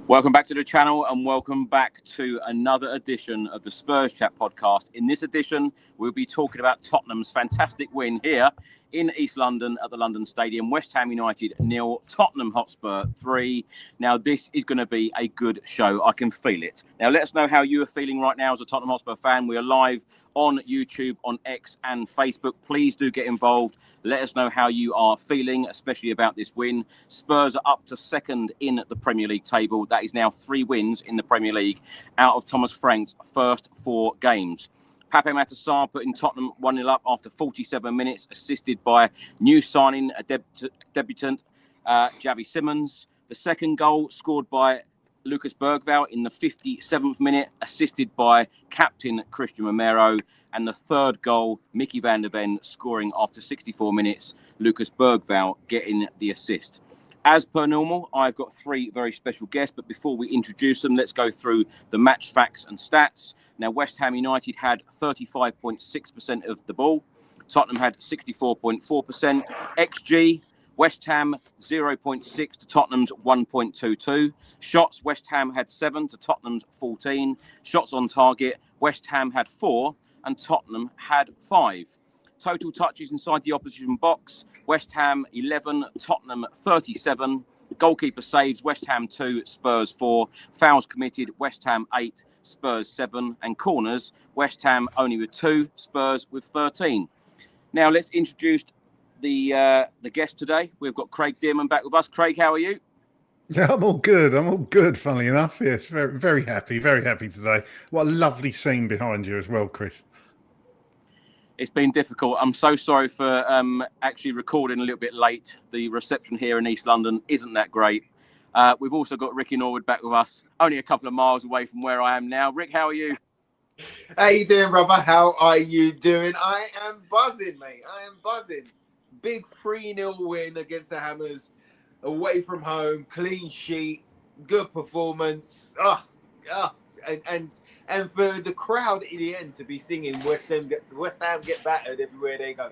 Welcome back to the channel and welcome back to another edition of the Spurs Chat podcast. In this edition, we'll be talking about Tottenham's fantastic win here in East London at the London Stadium. West Ham United 0, Tottenham Hotspur 3. Now, this is going to be a good show. I can feel it. Now, let us know how you are feeling right now as a Tottenham Hotspur fan. We are live on YouTube, on X and Facebook. Please do get involved. Let us know how you are feeling, especially about this win. Spurs are up to second in the Premier League table. That is now 3 wins in the Premier League out of Thomas Frank's first 4 games. Pape Matar Sarr putting Tottenham 1-0 up after 47 minutes, assisted by new signing, a debutant, Xavi Simons. The second goal scored by Lucas Bergvall in the 57th minute, assisted by captain Christian Romero. And the third goal, Mickey van der Ven scoring after 64 minutes, Lucas Bergvall getting the assist. As per normal, I've got 3 very special guests, but before we introduce them, let's go through the match facts and stats. Now, West Ham United had 35.6% of the ball. Tottenham had 64.4%. XG, West Ham 0.6 to Tottenham's 1.22. Shots, West Ham had 7 to Tottenham's 14. Shots on target, West Ham had 4 and Tottenham had 5. Total touches inside the opposition box, West Ham 11, Tottenham 37. Goalkeeper saves, West Ham 2, Spurs 4. Fouls committed, West Ham 8, Spurs 7. And corners, West Ham only with 2, Spurs with 13. Now let's introduce the guest today. We've got Craig Dearman back with us. Craig, how are you? Yeah, I'm all good, funnily enough. Yes, very happy today. What a lovely scene behind you as well, Chris. It's been difficult. I'm so sorry for actually recording a little bit late. The reception here in East London isn't that great. We've also got Ricky Norwood back with us, only a couple of miles away from where I am now. Rick, how are you? How you doing, brother? How are you doing? I am buzzing, mate. I am buzzing. Big 3-0 win against the Hammers, away from home, clean sheet, good performance. And for the crowd in the end to be singing West Ham get battered everywhere they go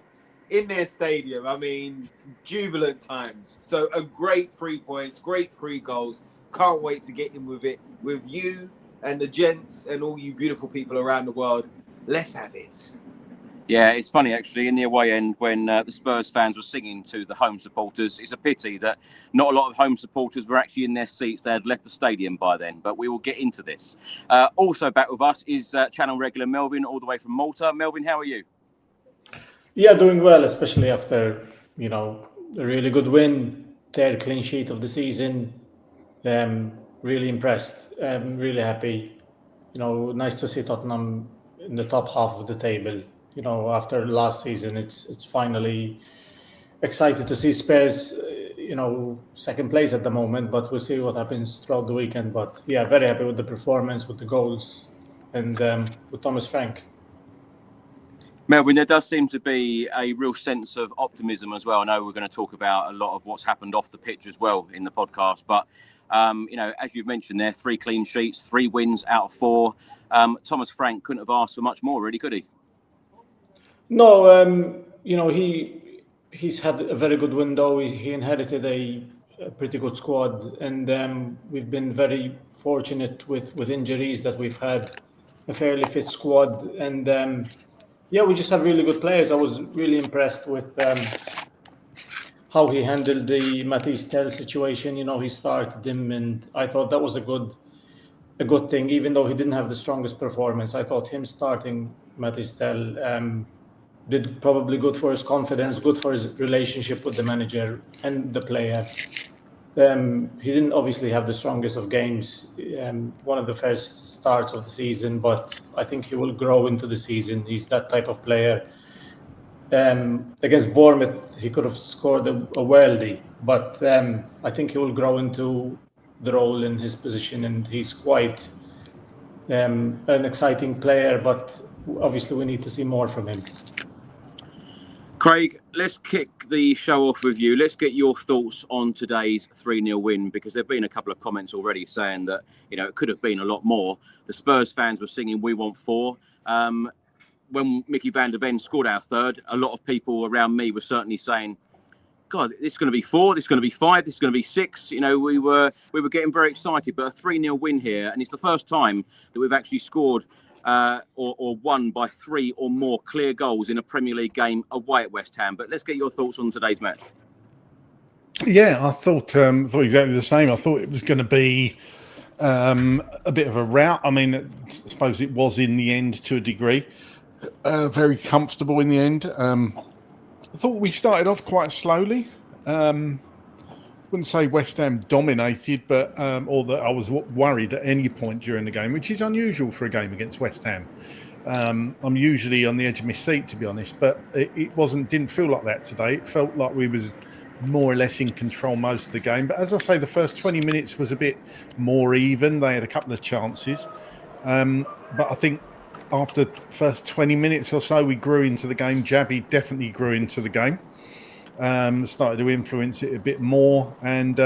in their stadium. I mean, jubilant times. So a great 3 points, great 3 goals. Can't wait to get in with it with you and the gents and all you beautiful people around the world. Let's have it. Yeah, it's funny actually, in the away end when the Spurs fans were singing to the home supporters. It's a pity that not a lot of home supporters were actually in their seats. They had left the stadium by then, but we will get into this. Also back with us is channel regular Melvyn, all the way from Malta. Melvyn, how are you? Yeah, doing well, especially after, a really good win, 3rd clean sheet of the season. Really impressed. Really happy. Nice to see Tottenham in the top half of the table. After last season, it's finally excited to see Spurs, second place at the moment, but we'll see what happens throughout the weekend. But yeah, very happy with the performance, with the goals, and with Thomas Frank. Melvyn, there does seem to be a real sense of optimism as well. I know we're going to talk about a lot of what's happened off the pitch as well in the podcast, but as you've mentioned there, 3 clean sheets, 3 wins out of 4. Thomas Frank couldn't have asked for much more, really, could he? No, he's had a very good window. He inherited a pretty good squad, and we've been very fortunate with injuries that we've had a fairly fit squad, and we just have really good players. I was really impressed with how he handled the Matisse Tell situation. He started him, and I thought that was a good thing, even though he didn't have the strongest performance. I thought him starting Matisse Tell did probably good for his confidence, good for his relationship with the manager and the player. He didn't obviously have the strongest of games, one of the first starts of the season, but I think he will grow into the season. He's that type of player. Against Bournemouth, he could have scored a worldie, but I think he will grow into the role in his position, and he's quite an exciting player, but obviously we need to see more from him. Craig, let's kick the show off with you. Let's get your thoughts on today's 3-0 win, because there have been a couple of comments already saying that, it could have been a lot more. The Spurs fans were singing, "We want 4." When Mickey van der Ven scored our 3rd, a lot of people around me were certainly saying, God, this is going to be 4, this is going to be 5, this is going to be 6. You know, we were getting very excited, but a 3-0 win here, and it's the first time that we've actually scored or won by 3 or more clear goals in a Premier League game away at West Ham. But let's get your thoughts on today's match. Yeah, I thought exactly the same. I thought it was going to be a bit of a rout. I mean, I suppose it was in the end to a degree. Very comfortable in the end. I thought we started off quite slowly. Wouldn't say West Ham dominated, but or that I was worried at any point during the game, which is unusual for a game against West Ham. I'm usually on the edge of my seat, to be honest, but it didn't feel like that today. It felt like we was more or less in control most of the game. But as I say, the first 20 minutes was a bit more even. They had a couple of chances. But I think after the first 20 minutes or so, we grew into the game. Jabby definitely grew into the game. Started to influence it a bit more. And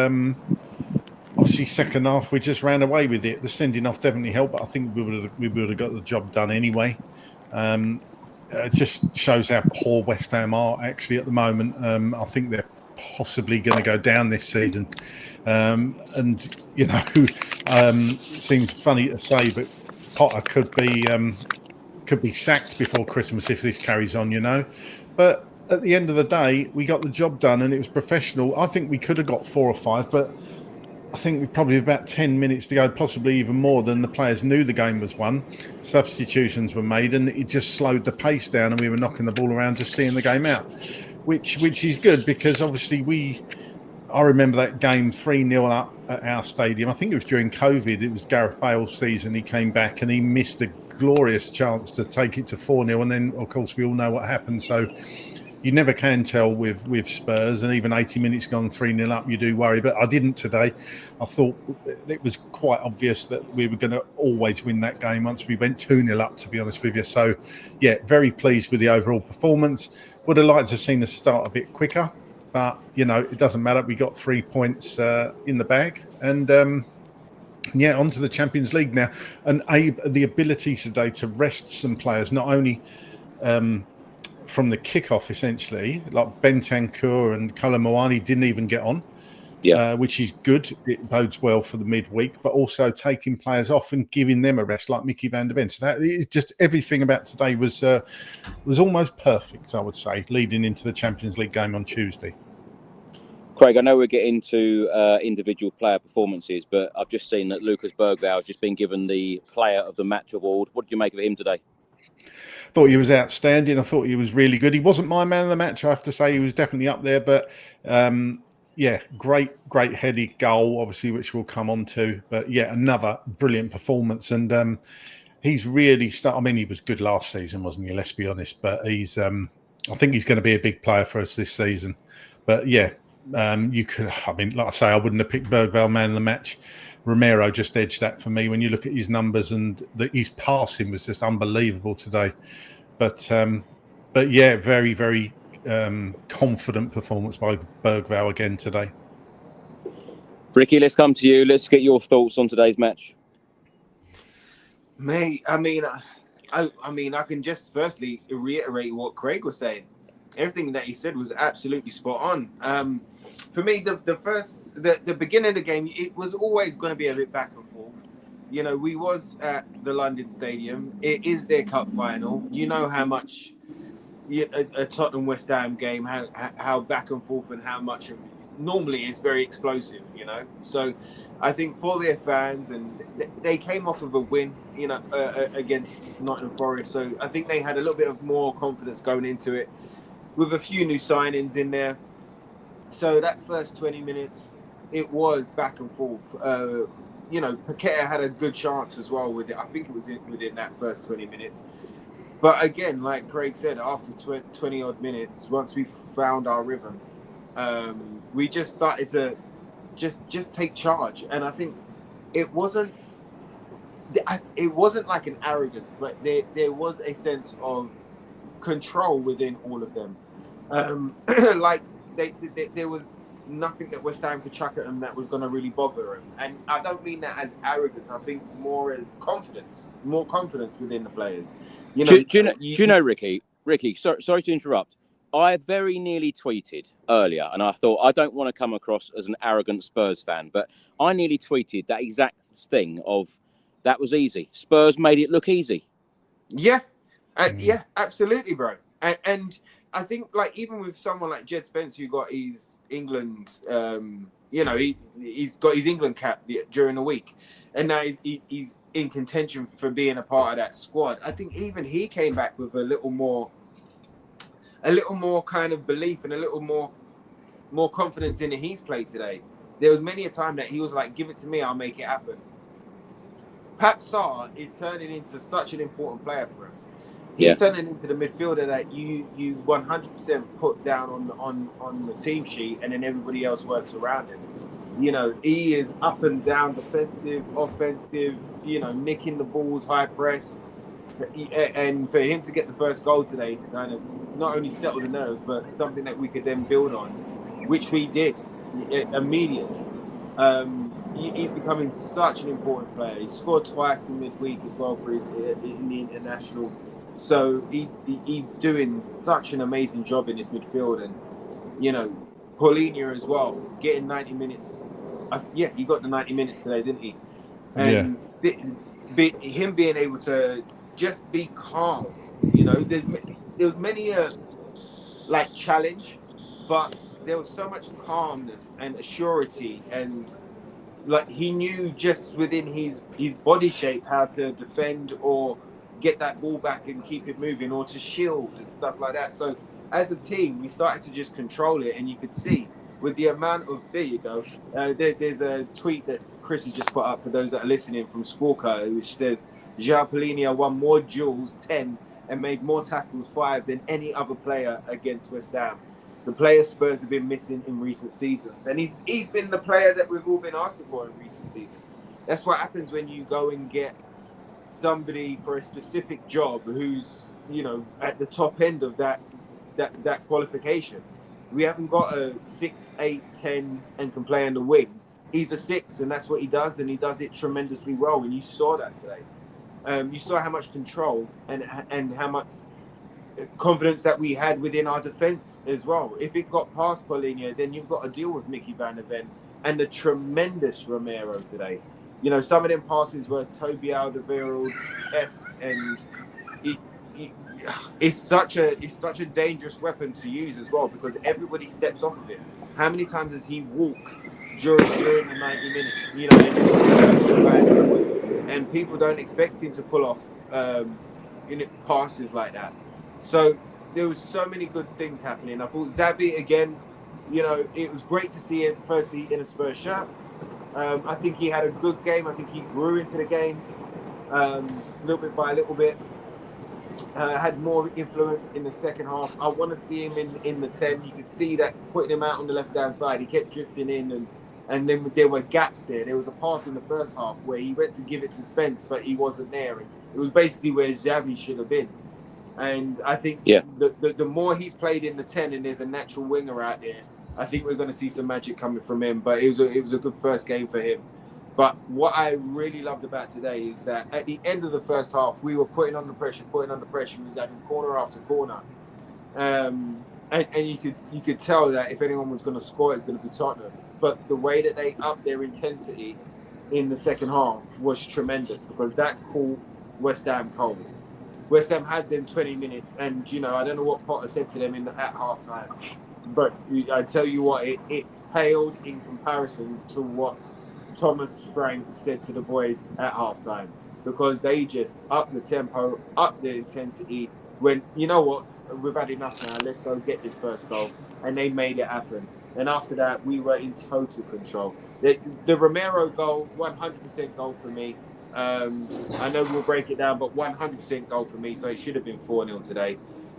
obviously, second half, we just ran away with it. The sending off definitely helped, but I think we would have got the job done anyway. It just shows how poor West Ham are actually at the moment. I think they're possibly going to go down this season, and you know, it seems funny to say, but Potter could be sacked before Christmas if this carries on, you know. But at the end of the day, we got the job done and it was professional. I think we could have got 4 or 5, but I think we've probably about 10 minutes to go, possibly even more, than the players knew the game was won. Substitutions were made and it just slowed the pace down, and we were knocking the ball around, just seeing the game out, which is good, because obviously I remember that game 3-0 up at our stadium. I think it was during COVID. It was Gareth Bale's season. He came back and he missed a glorious chance to take it to 4-0. And then, of course, we all know what happened. So you never can tell with Spurs, and even 80 minutes gone 3-0 up, you do worry. But I didn't today. I thought it was quite obvious that we were going to always win that game once we went 2-0 up, to be honest with you. So, yeah, very pleased with the overall performance. Would have liked to have seen us start a bit quicker, but, you know, it doesn't matter. We got 3 points in the bag. And, yeah, on to the Champions League now. And the ability today to rest some players, not only from the kickoff, essentially, like Bentancur and Colomboani didn't even get on, which is good. It bodes well for the midweek, but also taking players off and giving them a rest, like Mickey van der Ven. So that is just everything about today was almost perfect, I would say, leading into the Champions League game on Tuesday. Craig, I know we're getting to individual player performances, but I've just seen that Lucas Bergwijn has just been given the Player of the Match award. What did you make of him today? Thought he was outstanding. I thought he was really good. He wasn't my man of the match, I have to say. He was definitely up there, but yeah, great headed goal, obviously, which we'll come on to. But yeah, another brilliant performance. And he's really I mean, he was good last season, wasn't he? Let's be honest. But he's I think he's going to be a big player for us this season. But yeah, you could, I mean, like I say, I wouldn't have picked Bergwijn man of the match. Romero just edged that for me when you look at his numbers, and his passing was just unbelievable today. But yeah, very, very confident performance by Bergwijn again today. Ricky, let's come to you. Let's get your thoughts on today's match. Mate, I mean, I can just firstly reiterate what Craig was saying. Everything that he said was absolutely spot on. For me, the beginning of the game, it was always going to be a bit back and forth. You know, we was at the London Stadium. It is their cup final. You know how much a Tottenham West Ham game, how back and forth, and how much normally is very explosive. You know, so I think for their fans, and they came off of a win, you know, against Nottingham Forest. So I think they had a little bit of more confidence going into it, with a few new signings in there. So that first 20 minutes, it was back and forth. You know, Paqueta had a good chance as well with it. I think it was within that first 20 minutes. But again, like Craig said, after 20 odd minutes, once we found our rhythm, we just started to just take charge. And I think it wasn't like an arrogance, but there was a sense of control within all of them. Like there was nothing that West Ham could chuck at them that was going to really bother them. And I don't mean that as arrogance. I think more as confidence, more confidence within the players. You know, do you know, Ricky? Ricky, sorry to interrupt. I very nearly tweeted earlier, and I thought I don't want to come across as an arrogant Spurs fan, but I nearly tweeted that exact thing of that was easy. Spurs made it look easy. Yeah, yeah, absolutely, bro. And I think like even with someone like Jed Spence, who got his England, he's got his England cap during the week, and now he's in contention for being a part of that squad. I think even he came back with a little more kind of belief and a little more confidence in his play today. There was many a time that he was like, "Give it to me, I'll make it happen." Pat Sarr is turning into such an important player for us. He's turning into the midfielder that you 100% put down on the team sheet, and then everybody else works around him. You know, he is up and down, defensive, offensive. You know, nicking the balls, high press, and for him to get the first goal today to kind of not only settle the nerves, but something that we could then build on, which we did immediately. He's becoming such an important player. He scored twice in midweek as well for his in the internationals. So he's doing such an amazing job in this midfield, and you know, Paulinho as well, getting 90 minutes. He got the 90 minutes today, didn't he? And him being able to just be calm. You know, there was many like challenge, but there was so much calmness and assurity, and like he knew just within his body shape how to defend or get that ball back and keep it moving, or to shield and stuff like that. So as a team, we started to just control it, and you could see with the amount of there you go. There's a tweet that Chris has just put up for those that are listening from Squawker, which says João Palhinha won more duels 10 and made more tackles 5 than any other player against West Ham. The player Spurs have been missing in recent seasons. And he's been the player that we've all been asking for in recent seasons. That's what happens when you go and get somebody for a specific job who's, you know, at the top end of that qualification. We haven't got a 6, 8, 10 and can play on the wing. He's a 6, and that's what he does, and he does it tremendously well. And you saw that today. You saw how much control and how much confidence that we had within our defence as well. If it got past Paulinho, then you've got to deal with Mickey Van der Ven and the tremendous Romero today. You know, some of them passes were Toby Alderweireld-esque, and it's such a dangerous weapon to use as well, because everybody steps off of it. How many times does he walk during the 90 minutes? You know, and just and people don't expect him to pull off passes like that. So there was so many good things happening. I thought Xavi again, you know, it was great to see him firstly in a Spurs shirt. I think he had a good game. I think he grew into the game little bit by little bit. Had more influence in the second half. I want to see him in the 10. You could see that putting him out on the left-hand side, he kept drifting in, and then there were gaps there. There was a pass in the first half where he went to give it to Spence, but he wasn't there. And it was basically where Xavi should have been. And I think the more he's played in the 10 and there's a natural winger out there, I think we're going to see some magic coming from him. But it was a good first game for him. But what I really loved about today is that at the end of the first half, we were putting on the pressure. We was having corner after corner. And you could tell that if anyone was going to score, it's going to be Tottenham. But the way that they upped their intensity in the second half was tremendous, because that caught West Ham cold. West Ham had them 20 minutes, and you know, I don't know what Potter said to them at halftime, but I tell you what, it paled in comparison to what Thomas Frank said to the boys at halftime, because they just upped the tempo, upped the intensity. When, you know what, we've had enough now, let's go get this first goal, and they made it happen. And after that, we were in total control. The Romero goal, 100% goal for me. I know we'll break it down, but 100% goal for me. So it should have been 4-0 today,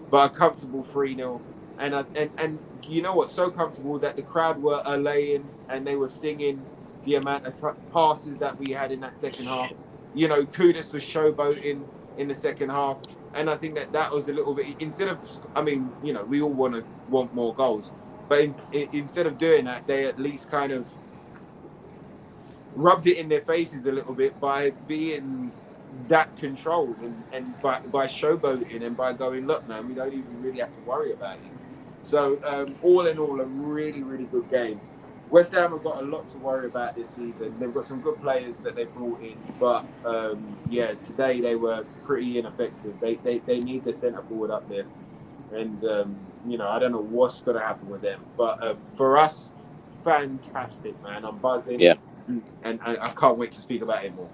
but a comfortable 3-0. And you know what? So comfortable that the crowd were allaying and they were singing the amount of passes that we had in that second half. You know, Kudus was showboating in the second half, and I think that was a little bit, instead of, I mean, you know, we all want more goals, but instead of doing that, they at least kind of rubbed it in their faces a little bit by being that controlled and by showboating and by going, look, man, we don't even really have to worry about you. So all in all, a really, really good game. West Ham have got a lot to worry about this season. They've got some good players that they brought in, but today they were pretty ineffective. They need the centre forward up there, and I don't know what's going to happen with them. But for us, fantastic, man. I'm buzzing, and I can't wait to speak about it more.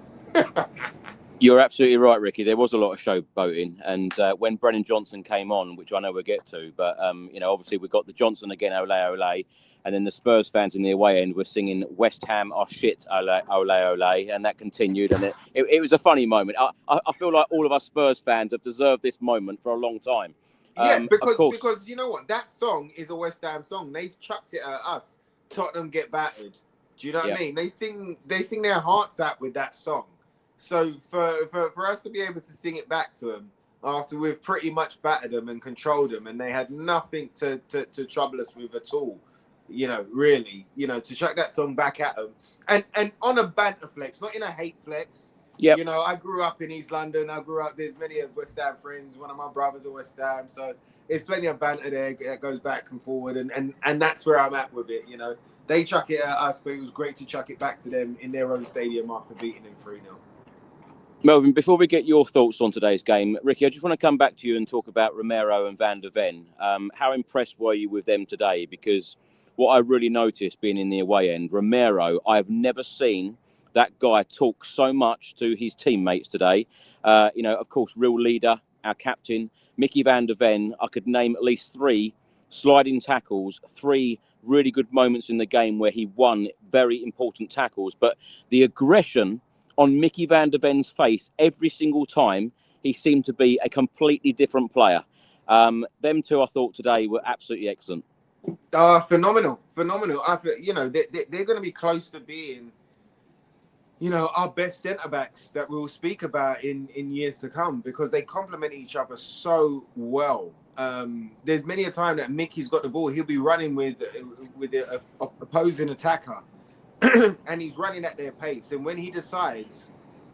You're absolutely right, Ricky. There was a lot of showboating, and when Brennan Johnson came on, which I know we'll get to, but obviously we've got the Johnson again, ole ole, and then the Spurs fans in the away end were singing West Ham are shit, ole ole, and that continued, and it was a funny moment. I feel like all of us Spurs fans have deserved this moment for a long time. Because you know what, that song is a West Ham song. They've chucked it at us. Tottenham get battered. Do you know what I mean? They sing their hearts out with that song. So for us to be able to sing it back to them after we've pretty much battered them and controlled them, and they had nothing to trouble us with at all, really, to chuck that song back at them, and on a banter flex, not in a hate flex. Yeah. I grew up in East London. There's many of West Ham friends. One of my brothers are West Ham, so there's plenty of banter there that goes back and forward, and that's where I'm at with it. They chuck it at us, but it was great to chuck it back to them in their own stadium after beating them 3-0. Melvyn, before we get your thoughts on today's game, Ricky, I just want to come back to you and talk about Romero and Van der Ven. How impressed were you with them today? Because what I really noticed being in the away end, Romero, I have never seen that guy talk so much to his teammates today. Of course, real leader, our captain, Mickey Van der Ven. I could name at least 3 sliding tackles, 3 really good moments in the game where he won very important tackles. But the aggression on Mickey Van der Ven's face every single time, he seemed to be a completely different player. Them two, I thought, today were absolutely excellent. Phenomenal. I feel, they're going to be close to being, our best centre-backs that we'll speak about in years to come, because they complement each other so well. There's many a time that Mickey's got the ball, he'll be running with the opposing attacker, and he's running at their pace. And when he decides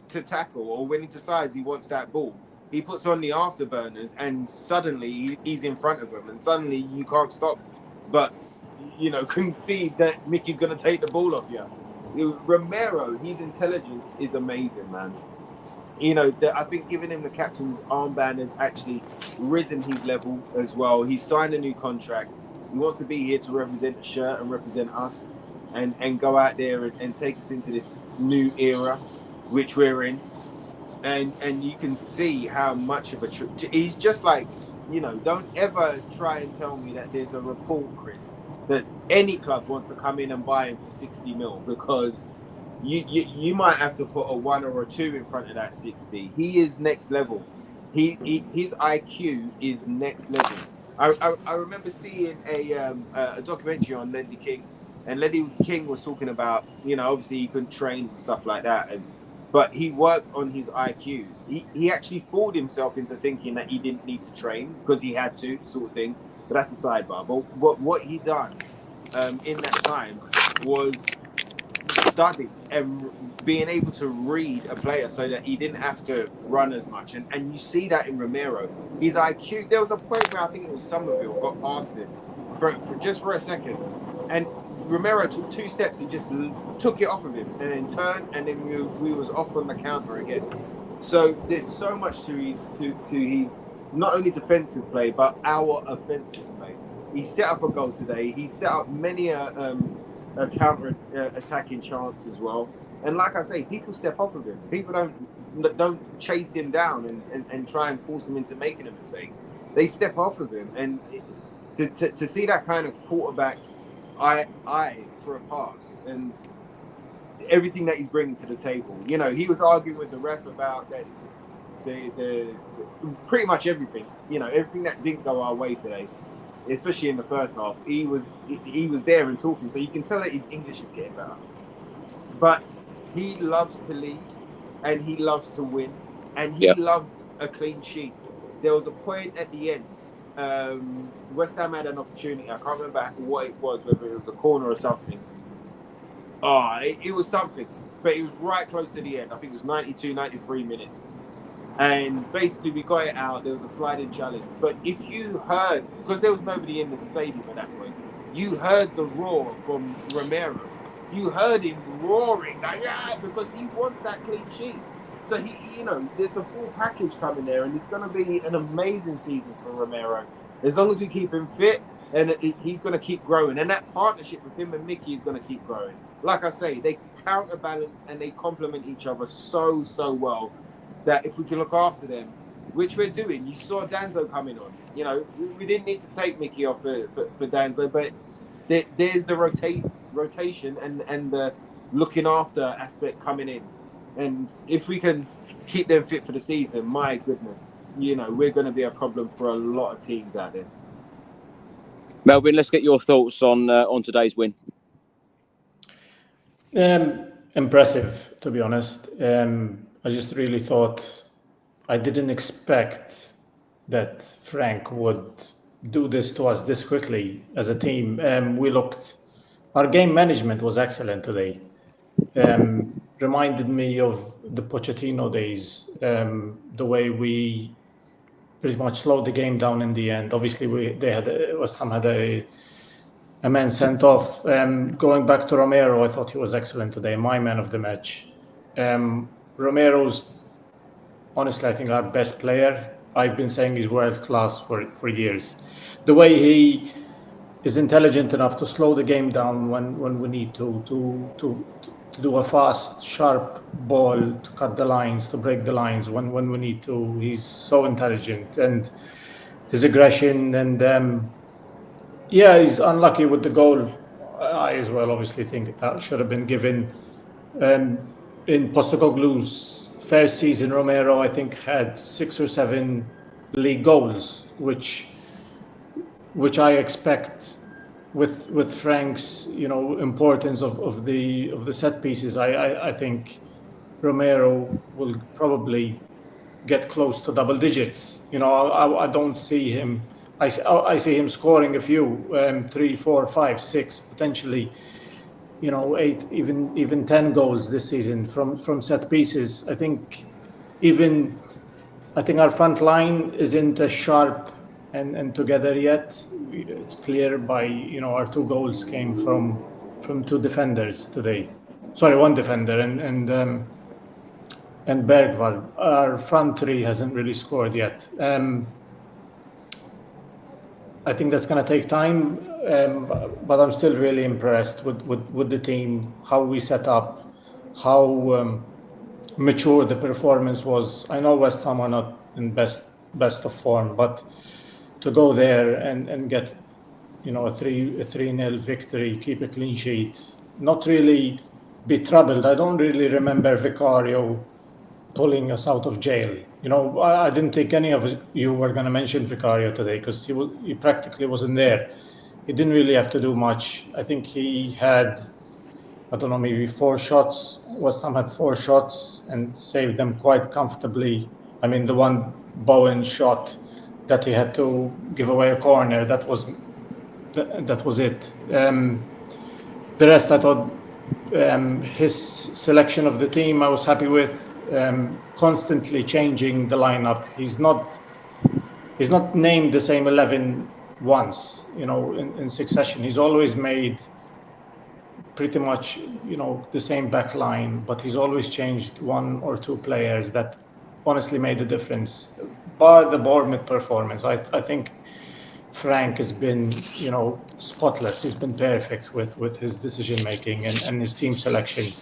to tackle, or when he decides he wants that ball, he puts on the afterburners, and suddenly he's in front of him, and suddenly you can't stop but concede that Mickey's going to take the ball off you. Romero, his intelligence is amazing, man. I think giving him the captain's armband has actually risen his level as well. He's signed a new contract. He wants to be here to represent the shirt and represent us, and go out there and take us into this new era, which we're in. And you can see how much of he's just like, don't ever try and tell me that there's a report, Chris, that any club wants to come in and buy him for 60 mil, because you might have to put a 1 or a 2 in front of that 60. He is next level. His IQ is next level. I remember seeing a documentary on Ledley King, and Ledley King was talking about, obviously he couldn't train and stuff like that, but he worked on his IQ. He actually fooled himself into thinking that he didn't need to train because he had to, sort of thing. But that's a sidebar. But what he done in that time was study and being able to read a player so that he didn't have to run as much. And you see that in Romero. His IQ, there was a point where I think it was Somerville got past him for a second. And Romero took 2 steps and just took it off of him, and then turned, and then we was off on the counter again. So there's so much to his not only defensive play but our offensive play. He set up a goal today. He set up many a counter attacking chance as well. And like I say, people step off of him. People don't chase him down and try and force him into making a mistake. They step off of him, and to see that kind of quarterback eye for a pass and everything that he's bringing to the table. He was arguing with the ref about that the pretty much everything. Everything that didn't go our way today, especially in the first half. He was there and talking, so you can tell that his English is getting better. But he loves to lead, and he loves to win, and he loved a clean sheet. There was a point at the end. West Ham had an opportunity. I can't remember what it was, whether it was a corner or something. It was something, but it was right close to the end. I think it was 92, 93 minutes. And basically, we got it out. There was a sliding challenge. But if you heard, because there was nobody in the stadium at that point, you heard the roar from Romero. You heard him roaring, like, yeah, because he wants that clean sheet. So there's the full package coming there, and it's going to be an amazing season for Romero. As long as we keep him fit, and he's going to keep growing. And that partnership with him and Mickey is going to keep growing. Like I say, they counterbalance and they complement each other so well that if we can look after them, which we're doing. You saw Danzo coming on. We didn't need to take Mickey off for Danzo, but there's the rotation and the looking after aspect coming in. And if we can keep them fit for the season, my goodness, we're going to be a problem for a lot of teams out there. Melvyn, let's get your thoughts on today's win. Impressive, to be honest. I just really thought, I didn't expect that Frank would do this to us this quickly as a team. Our game management was excellent today. Reminded me of the Pochettino days, the way we pretty much slowed the game down in the end. Obviously, West Ham had a man sent off. Going back to Romero, I thought he was excellent today. My man of the match. Romero's, honestly, I think our best player. I've been saying he's world class for years. The way he is intelligent enough to slow the game down when we need to do a fast, sharp ball, to cut the lines, to break the lines when we need to. He's so intelligent, and his aggression, and he's unlucky with the goal. I as well obviously think that should have been given. In Postecoglou's first season, Romero, I think, had 6 or 7 league goals, which I expect with Frank's importance of the set pieces. I think Romero will probably get close to double digits. I don't see him. I see him scoring a few, 3, 4, 5, 6, potentially, 8, even 10 goals this season from set pieces. I think our front line isn't as sharp and together yet. It's clear by our 2 goals came from 2 defenders today. Sorry, 1 defender and Bergvall. Our front 3 hasn't really scored yet. I think that's going to take time, but I'm still really impressed with the team, how we set up, how mature the performance was. I know West Ham are not in best of form, but to go there and get a 3-0 victory, keep a clean sheet, not really be troubled. I don't really remember Vicario pulling us out of jail. I didn't think any of you were going to mention Vicario today, because he practically wasn't there. He didn't really have to do much. I think he had, I don't know, maybe 4 shots. West Ham had 4 shots and saved them quite comfortably. I mean, the one Bowen shot that he had to give away a corner, that was it. The rest, I thought, his selection of the team, I was happy with. Constantly changing the lineup. He's not named the same 11 once, in succession. He's always made pretty much, the same back line, but he's always changed 1 or 2 players that honestly made a difference. Bar the Bournemouth performance, I think Frank has been, spotless. He's been perfect with his decision making and his team selection.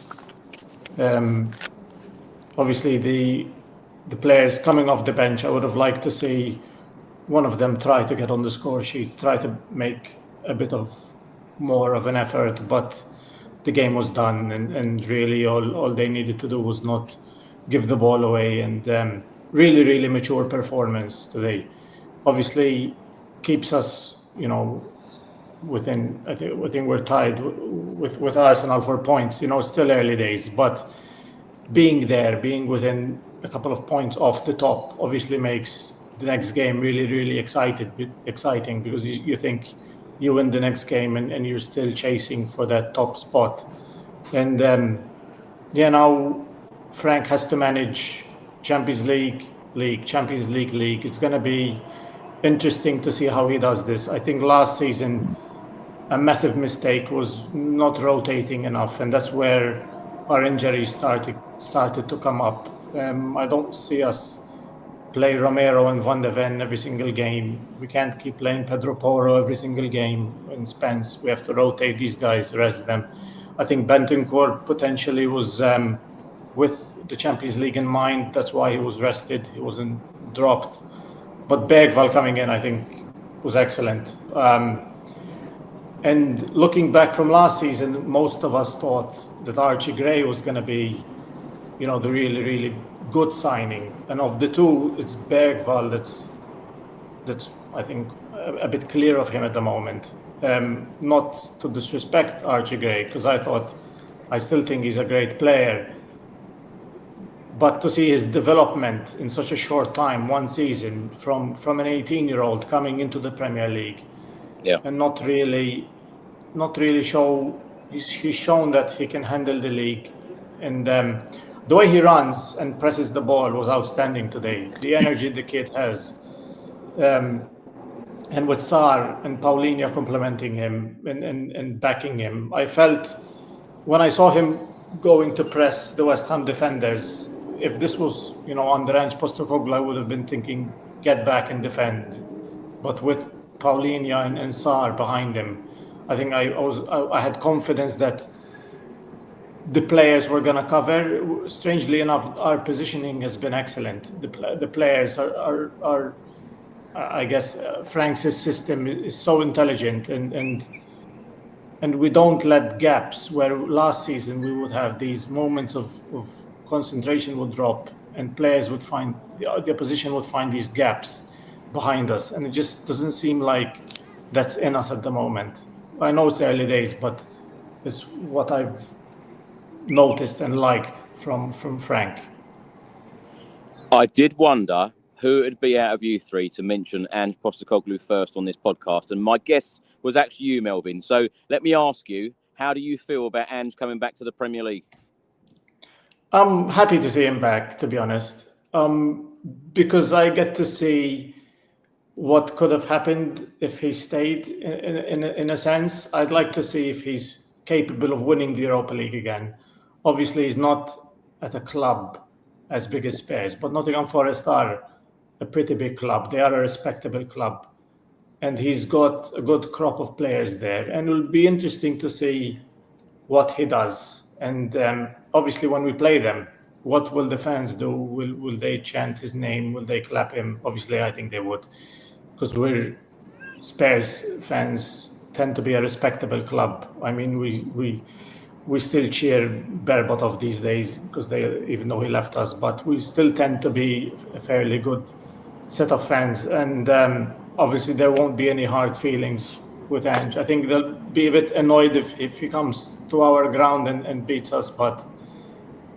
Obviously, the players coming off the bench, I would have liked to see one of them try to get on the score sheet, try to make a bit of more of an effort, but the game was done, and really all they needed to do was not give the ball away, and really, really mature performance today. Obviously, keeps us, within, I think we're tied with Arsenal for points. It's still early days, but being within a couple of points off the top obviously makes the next game really, really exciting, because you think you win the next game and you're still chasing for that top spot. And now Frank has to manage Champions League, league, Champions League. It's going to be interesting to see how he does this. I think last season a massive mistake was not rotating enough, and that's where our injuries started to come up. I don't see us play Romero and Van de Ven every single game. We can't keep playing Pedro Porro every single game and Spence. We have to rotate these guys, rest them. I think Bentancur potentially was with the Champions League in mind. That's why he was rested. He wasn't dropped. But Bergvall coming in, I think, was excellent. And looking back from last season, most of us thought that Archie Gray was going to be, the really, really good signing. And of the two, it's Bergvall that's I think a bit clear of him at the moment. Not to disrespect Archie Gray, because I still think he's a great player. But to see his development in such a short time, one season, from an 18-year-old coming into the Premier League, and not really show, he's shown that he can handle the league, and the way he runs and presses the ball was outstanding today. The energy the kid has, and with Sarr and Paulinho complementing him and backing him, I felt when I saw him going to press the West Ham defenders, if this was under Ange Postecoglou, I would have been thinking get back and defend. But with Paulinho and Sarr behind him, I think I had confidence that the players were going to cover. Strangely enough, our positioning has been excellent. The players are I guess Frank's system is so intelligent, and we don't let gaps where last season we would have these moments of concentration would drop and players would find the opposition would find these gaps behind us, and it just doesn't seem like that's in us at the moment. I know it's early days, but it's what I've noticed and liked from Frank. I did wonder who it would be out of you three to mention Ange Postecoglou first on this podcast, and my guess was actually you, Melvyn. So let me ask you, how do you feel about Ange coming back to the Premier League? I'm happy to see him back, to be honest, because I get to see what could have happened if he stayed. In a sense, I'd like to see if he's capable of winning the Europa League again. Obviously, he's not at a club as big as Spurs, but Nottingham Forest are a pretty big club. They are a respectable club, and he's got a good crop of players there. And it'll be interesting to see what he does. And obviously, when we play them, what will the fans do? Will they chant his name? Will they clap him? Obviously, I think they would, because we're Spurs fans tend to be a respectable club. I mean, we still cheer Berbatov these days because even though he left us, but we still tend to be a fairly good set of fans. And obviously, there won't be any hard feelings with Ange. I think they'll be a bit annoyed if he comes to our ground and beats us, but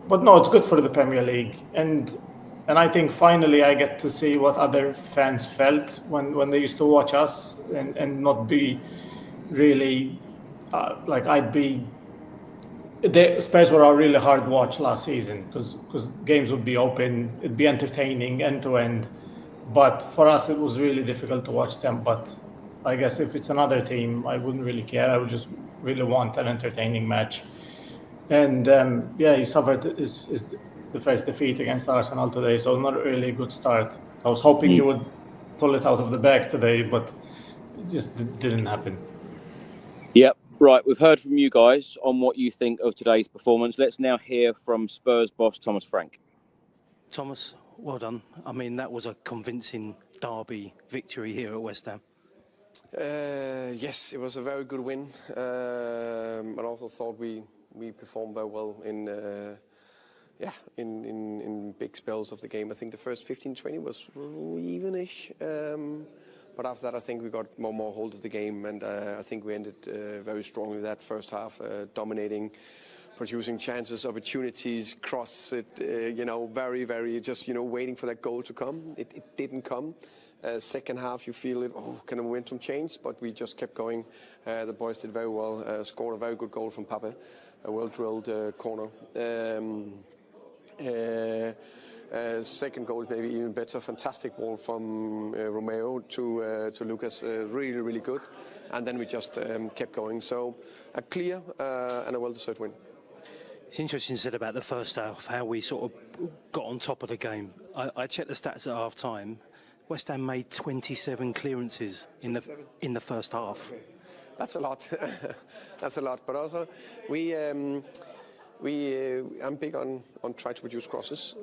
no, it's good for the Premier League. And I think finally I get to see what other fans felt when they used to watch us and not be really the Spurs were a really hard watch last season because games would be open, it'd be entertaining end to end. But for us, it was really difficult to watch them. But I guess if it's another team, I wouldn't really care. I would just really want an entertaining match. And he suffered the first defeat against Arsenal today, so not really a good start. I was hoping he would pull it out of the bag today, but it just didn't happen. Yep, right. We've heard from you guys on what you think of today's performance. Let's now hear from Spurs boss Thomas Frank. Thomas, well done. I mean, that was a convincing derby victory here at West Ham. Yes, it was a very good win. I also thought we performed very well in big spells of the game. I think the first 15-20 was evenish, but after that I think we got more hold of the game, and I think we ended very strongly that first half, dominating, producing chances, opportunities, cross it, very, very just waiting for that goal to come. It didn't come. Second half, you feel it. Can the momentum change? But we just kept going. The boys did very well. Scored a very good goal from Pape, a well-drilled corner. Second goal is maybe even better. Fantastic ball from Romero to Lucas. Really, really good. And then we just kept going. So a clear and a well-deserved win. It's interesting you said about the first half, how we sort of got on top of the game. I checked the stats at half time. West Ham made 27 clearances in the first half. Okay. That's a lot. That's a lot. But also, I'm big on trying to produce crosses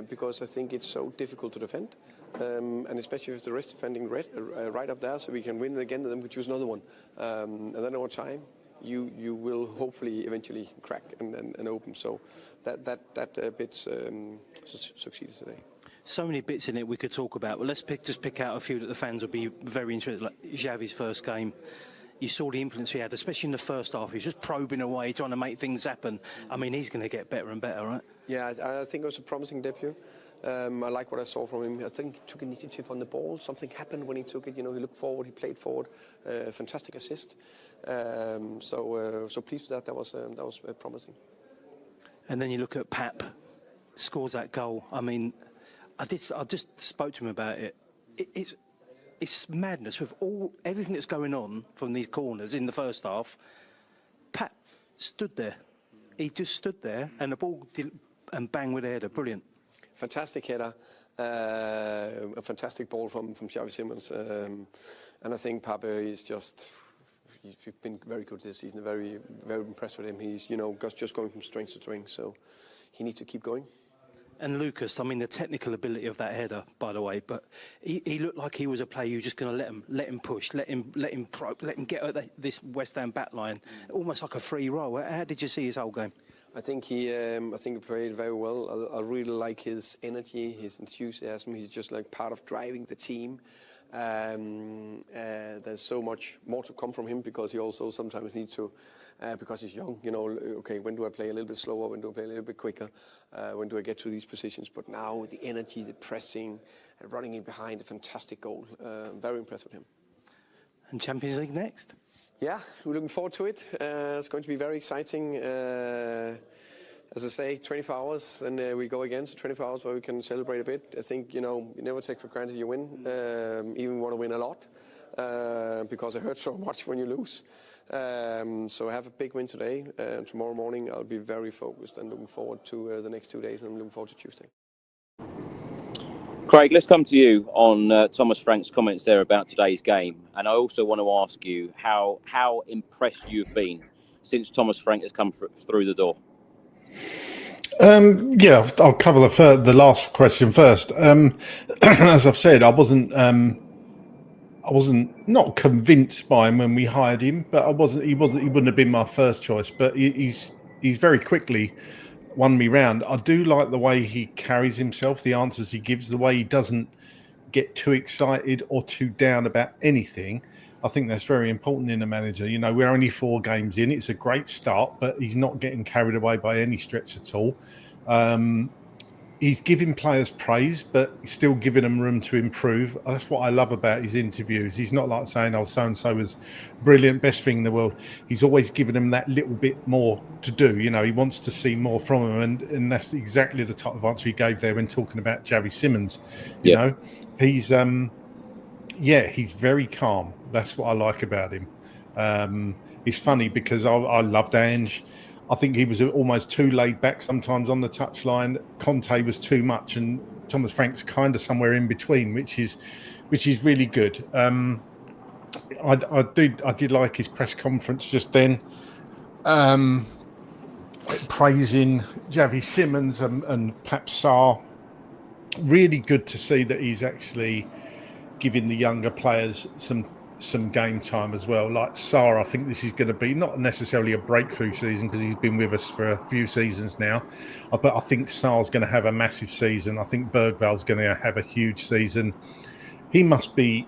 because I think it's so difficult to defend. And especially if the rest defending right up there, so we can win again and then we choose another one. And then over time, you will hopefully eventually crack and open. So that bit succeeded today. So many bits in it we could talk about. Well, let's just pick out a few that the fans will be very interested. Like Xavi's first game, you saw the influence he had, especially in the first half. He was just probing away, trying to make things happen. I mean, he's going to get better and better, right? Yeah, I think it was a promising debut. I like what I saw from him. I think he took initiative on the ball. Something happened when he took it. He looked forward. He played forward. Fantastic assist. So pleased with that. That was promising. And then you look at Pap, scores that goal. I mean, I just spoke to him about it. It's madness with everything that's going on from these corners in the first half. Pap stood there. He just stood there, and the ball and bang with the header. Brilliant. Fantastic header, a fantastic ball from Xavi Simons, and I think Pape is he's been very good this season. Very, very impressed with him. He's just going from strength to strength, so he needs to keep going. And Lucas, I mean, the technical ability of that header, by the way, but he looked like he was a player you were just going to let him push, let him get at this West Ham back line, almost like a free roll. How did you see his whole game? I think he played very well. I really like his energy, his enthusiasm. He's just like part of driving the team. There's so much more to come from him because he also sometimes needs to, because he's young, okay, when do I play a little bit slower? When do I play a little bit quicker? When do I get to these positions? But now the energy, the pressing, running in behind, a fantastic goal. Very impressed with him. And Champions League next? Yeah, we're looking forward to it. It's going to be very exciting. As I say, 24 hours, and we go again. So 24 hours where we can celebrate a bit. I think, you never take for granted you win. Even want to win a lot because it hurts so much when you lose. So I have a big win today. Tomorrow morning, I'll be very focused and looking forward to the next 2 days, and I'm looking forward to Tuesday. Craig, let's come to you on Thomas Frank's comments there about today's game. And I also want to ask you how impressed you've been since Thomas Frank has come through the door. Yeah, I'll cover the last question first. As I've said, I wasn't not convinced by him when we hired him, but he wouldn't have been my first choice. But he's very quickly won me round. I do like the way he carries himself, the answers he gives, the way he doesn't get too excited or too down about anything. I think that's very important in a manager. We're only 4 games in. It's a great start, but he's not getting carried away by any stretch at all. He's giving players praise, but he's still giving them room to improve. That's what I love about his interviews. He's not like saying, oh, so-and-so was brilliant, best thing in the world. He's always giving them that little bit more to do. He wants to see more from them. And that's exactly the type of answer he gave there when talking about Xavi Simons. You know, he's very calm. That's what I like about him. It's funny because I loved Ange. I think he was almost too laid back sometimes on the touchline. Conte was too much, and Thomas Frank's kind of somewhere in between, which is really good. I did like his press conference just then, praising Xavi Simons and Pap Sarr. Really good to see that he's actually giving the younger players some game time as well. Like Sarr, I think this is going to be not necessarily a breakthrough season because he's been with us for a few seasons now, but I think Sarr's going to have a massive season. I think Bergval's going to have a huge season. He must be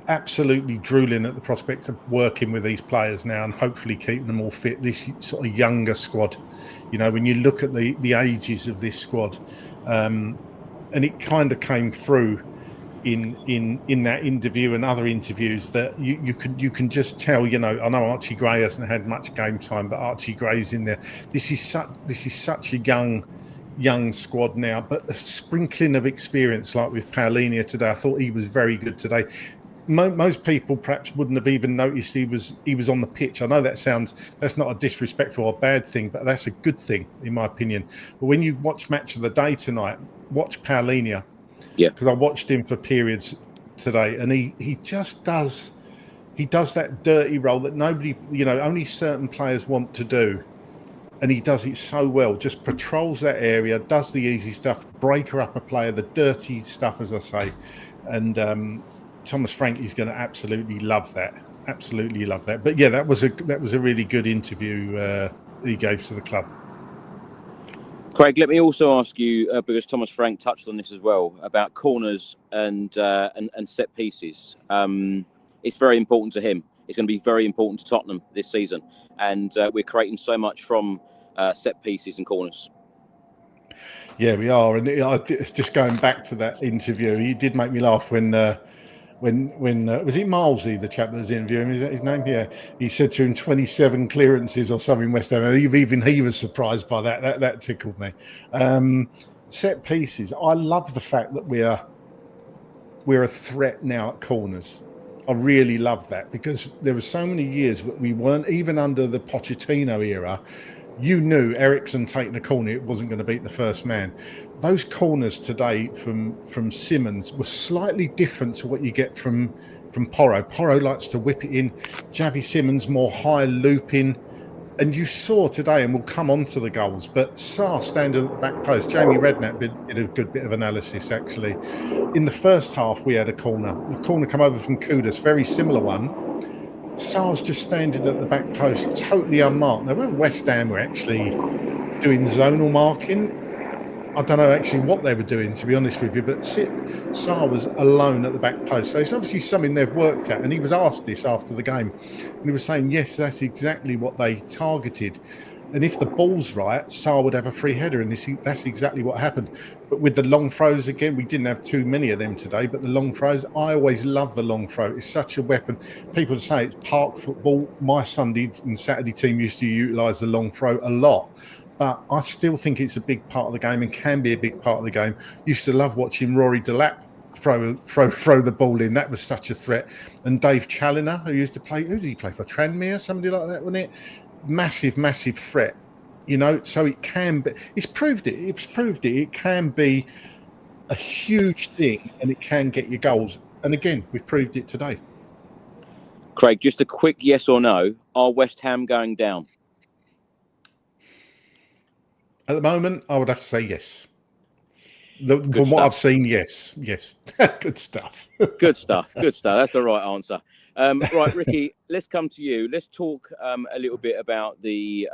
absolutely drooling at the prospect of working with these players now and hopefully keeping them all fit. This sort of younger squad, when you look at the ages of this squad, and it kind of came through in that interview and other interviews that you can just tell. I know Archie Gray hasn't had much game time, but Archie Gray's in there. This is such a young squad now, but a sprinkling of experience like with Paulinia today. I thought he was very good today. Most people perhaps wouldn't have even noticed he was on the pitch. I know that's not a disrespectful or bad thing, but that's a good thing in my opinion. But when you watch Match of the Day tonight, watch Paulinia. Yeah. Because I watched him for periods today, and he just does that dirty role that nobody, only certain players want to do. And he does it so well, just patrols that area, does the easy stuff, breaker up a player, the dirty stuff, as I say. And Thomas Frank is going to absolutely love that. Absolutely love that. But yeah, that was a really good interview he gave to the club. Craig, let me also ask you, because Thomas Frank touched on this as well, about corners and set pieces. It's very important to him. It's going to be very important to Tottenham this season. And we're creating so much from set pieces and corners. Yeah, we are. And just going back to that interview, he did make me laugh when was it Milesy, the chap that was interviewing him? Is that his name? Yeah. He said to him 27 clearances or something in West Ham. Even he was surprised by that. That tickled me. Set pieces. I love the fact that we're a threat now at corners. I really love that, because there were so many years that we weren't, even under the Pochettino era. You knew Ericsson taking a corner, it wasn't going to beat the first man. Those corners today from Simmons were slightly different to what you get from Porro. Porro likes to whip it in. Javi Simmons more high looping. And you saw today, and we'll come on to the goals, but Sarr standing at the back post. Jamie Redknapp did a good bit of analysis, actually. In the first half, we had a corner. The corner come over from Kudus, very similar one. Sarr's just standing at the back post, totally unmarked. Now, when West Ham were actually doing zonal marking, I don't know actually what they were doing, to be honest with you, but Sarr was alone at the back post. So it's obviously something they've worked at, and he was asked this after the game. And he was saying, yes, that's exactly what they targeted. And if the ball's right, Sarr would have a free header, and that's exactly what happened. But with the long throws, again, we didn't have too many of them today, but the long throws, I always love the long throw. It's such a weapon. People say it's park football. My Sunday and Saturday team used to utilise the long throw a lot. But I still think it's a big part of the game and can be a big part of the game. Used to love watching Rory Delap throw the ball in. That was such a threat. And Dave Challoner, who used to play, who did he play for? Tranmere, somebody like that, wasn't it? Massive threat, so it can be. It's proved it. It can be a huge thing, and it can get you goals. And again, we've proved it today. Craig, just a quick yes or no: are West Ham going down? At the moment, I would have to say yes. From what I've seen, yes. Good stuff. Good stuff. That's the right answer. Right, Ricky, let's come to you. Let's talk a little bit about the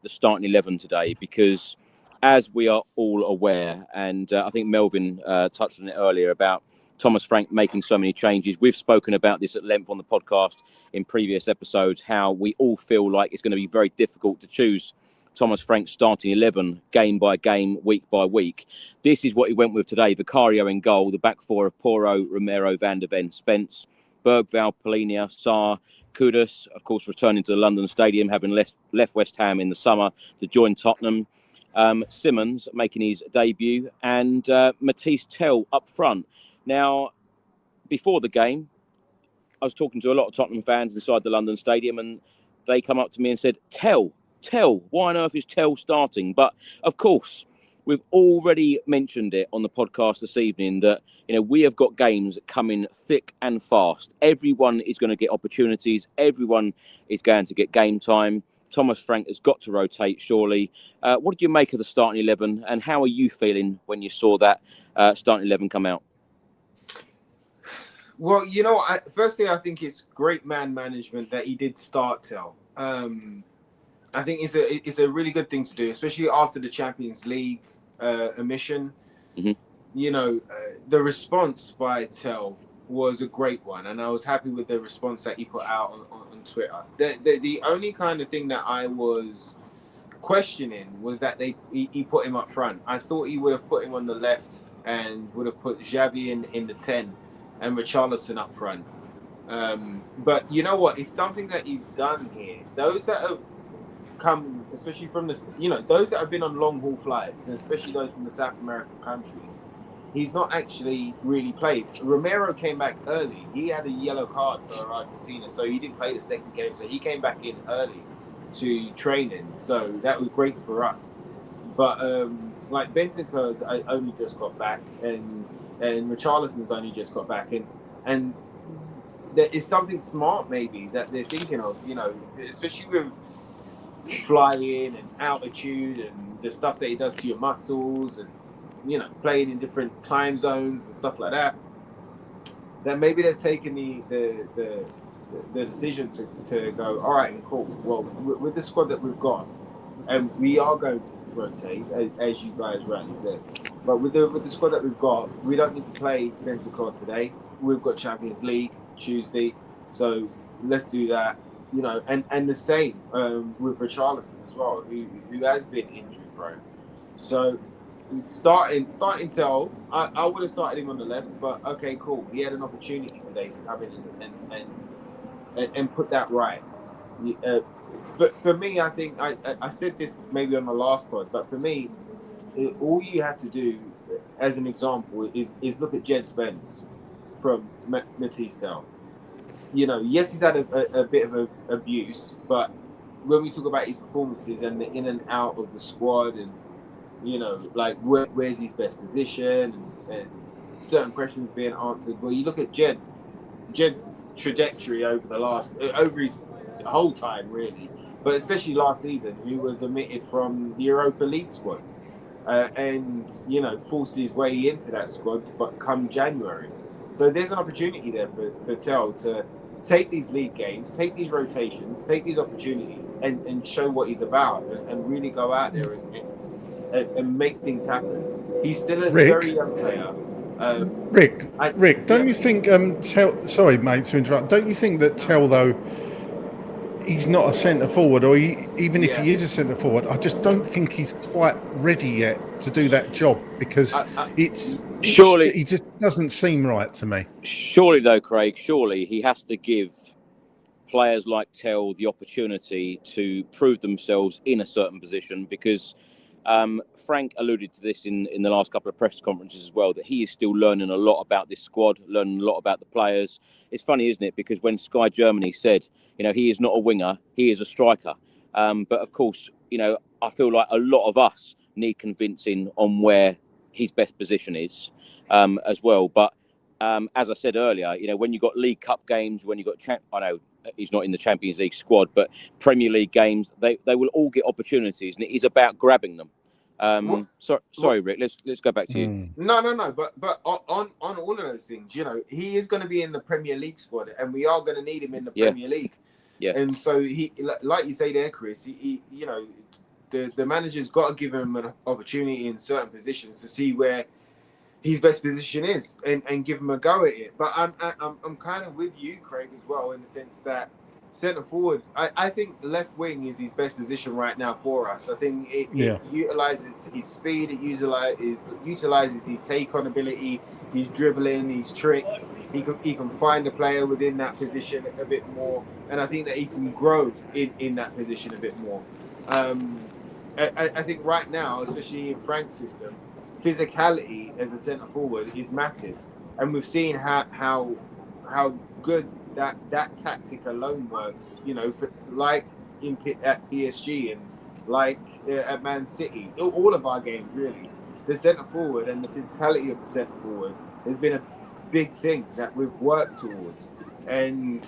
starting 11 today, because as we are all aware, and I think Melvyn touched on it earlier about Thomas Frank making so many changes. We've spoken about this at length on the podcast in previous episodes, how we all feel like it's going to be very difficult to choose Thomas Frank's starting 11 game by game, week by week. This is what he went with today. Vicario in goal, the back four of Porro, Romero, Van der Ven, Spence, Bergvall, Paulinia, Sarr, Kudus, of course, returning to the London Stadium, having left West Ham in the summer to join Tottenham. Simmons making his debut, and Matisse Tell up front. Now, before the game, I was talking to a lot of Tottenham fans inside the London Stadium, and they come up to me and said, Tell, why on earth is Tell starting? But of course, we've already mentioned it on the podcast this evening that we have got games coming thick and fast. Everyone is going to get opportunities. Everyone is going to get game time. Thomas Frank has got to rotate, surely. What did you make of the starting 11, and how are you feeling when you saw that starting 11 come out? Well, firstly, I think it's great man management that he did start Tell. I think it's a really good thing to do, especially after the Champions League omission. Mm-hmm. The response by Tell was a great one, and I was happy with the response that he put out on Twitter. The only kind of thing that I was questioning was that he put him up front. I thought he would have put him on the left and would have put Xavi in the 10 and Richarlison up front. But you know what? It's something that he's done here. Those that have come, especially from those that have been on long haul flights, and especially those from the South American countries, he's not actually really played. Romero came back early. He had a yellow card for Argentina, so he didn't play the second game. So he came back in early to training. So that was great for us. But like Bentancur's only just got back, and Richarlison's only just got back, and there is something smart maybe that they're thinking of, especially with flying and altitude and the stuff that it does to your muscles, and playing in different time zones and stuff like that. That maybe they've taken the decision to go, all right, and cool. Well, with the squad that we've got, and we are going to rotate, as you guys rightly said. But with the squad that we've got, we don't need to play Bentancur today. We've got Champions League Tuesday, so let's do that. And the same with Richarlison as well, who has been injury prone. So starting Tel, I would have started him on the left, but okay, cool. He had an opportunity today to come in and put that right. For me, I think I said this maybe on the last pod, but for me, all you have to do, as an example, is look at Jed Spence from Matisse Tel. Yes, he's had a bit of abuse, but when we talk about his performances and the in and out of the squad, and like where's his best position, and certain questions being answered. Well, you look at Jed's trajectory over his whole time, really, but especially last season, who was omitted from the Europa League squad, and forced his way into that squad, but come January. So there's an opportunity there for Tel to take these league games, take these rotations, take these opportunities, and show what he's about, and really go out there and make things happen. He's still a very young player. Rick, don't you think Tel? Sorry, mate, to interrupt. Don't you think that Tel, though, he's not a centre forward, or even if he is a centre forward, I just don't think he's quite ready yet to do that job, because he just doesn't seem right to me. Surely, though, Craig, he has to give players like Tel the opportunity to prove themselves in a certain position, because Frank alluded to this in the last couple of press conferences as well, that he is still learning a lot about this squad, learning a lot about the players. It's funny, isn't it? Because when Sky Germany said, he is not a winger, he is a striker. But of course, I feel like a lot of us need convincing on where his best position is as well. But as I said earlier, when you've got League Cup games, when you've got, I know he's not in the Champions League squad, but Premier League games, they will all get opportunities, and it is about grabbing them. Sorry, Rick. Let's go back to you. No. But on all of those things, he is going to be in the Premier League squad, and we are going to need him in the Premier League. Yeah. And so he, like you say there, Chris, he the manager's got to give him an opportunity in certain positions to see where his best position is, and give him a go at it. But I'm kind of with you, Craig, as well, in the sense that centre forward, I think left wing is his best position right now for us. I think it utilises his speed, it utilises his take-on ability, his dribbling, his tricks. He can find a player within that position a bit more, and I think that he can grow in that position a bit more. I think right now, especially in Frank's system, physicality as a centre forward is massive, and we've seen how good that tactic alone works. Like at PSG and like at Man City, all of our games really. The centre forward and the physicality of the centre forward has been a big thing that we've worked towards, and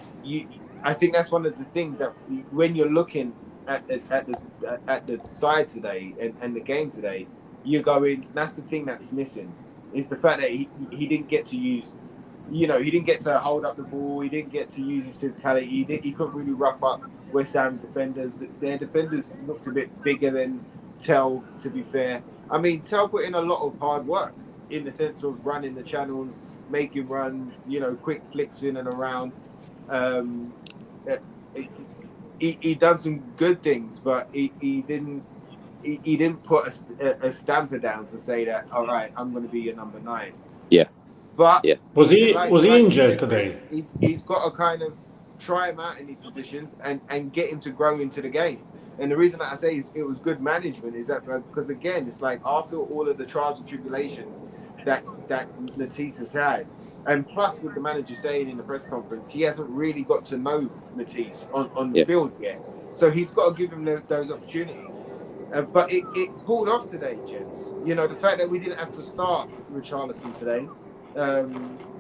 I think that's one of the things that when you're looking at the side today and the game today, you're going, that's the thing that's missing, is the fact that he didn't get to use, he didn't get to hold up the ball, he didn't get to use his physicality, he couldn't really rough up West Ham's defenders. Their defenders looked a bit bigger than Tel, to be fair. I mean, Tel put in a lot of hard work in the sense of running the channels, making runs, quick flicks in and around. He done some good things, but he didn't put a stamper down to say that, all right, I'm going to be your number 9. Yeah. But was he injured today? He's got to kind of try him out in these positions and get him to grow into the game. And the reason that I say it was good management is that because again, it's like after all of the trials and tribulations that Matisse has had, and plus with the manager saying in the press conference he hasn't really got to know Matisse on the field yet, so he's got to give him those opportunities. But it pulled off today, gents. You know, the fact that we didn't have to start Richarlison today,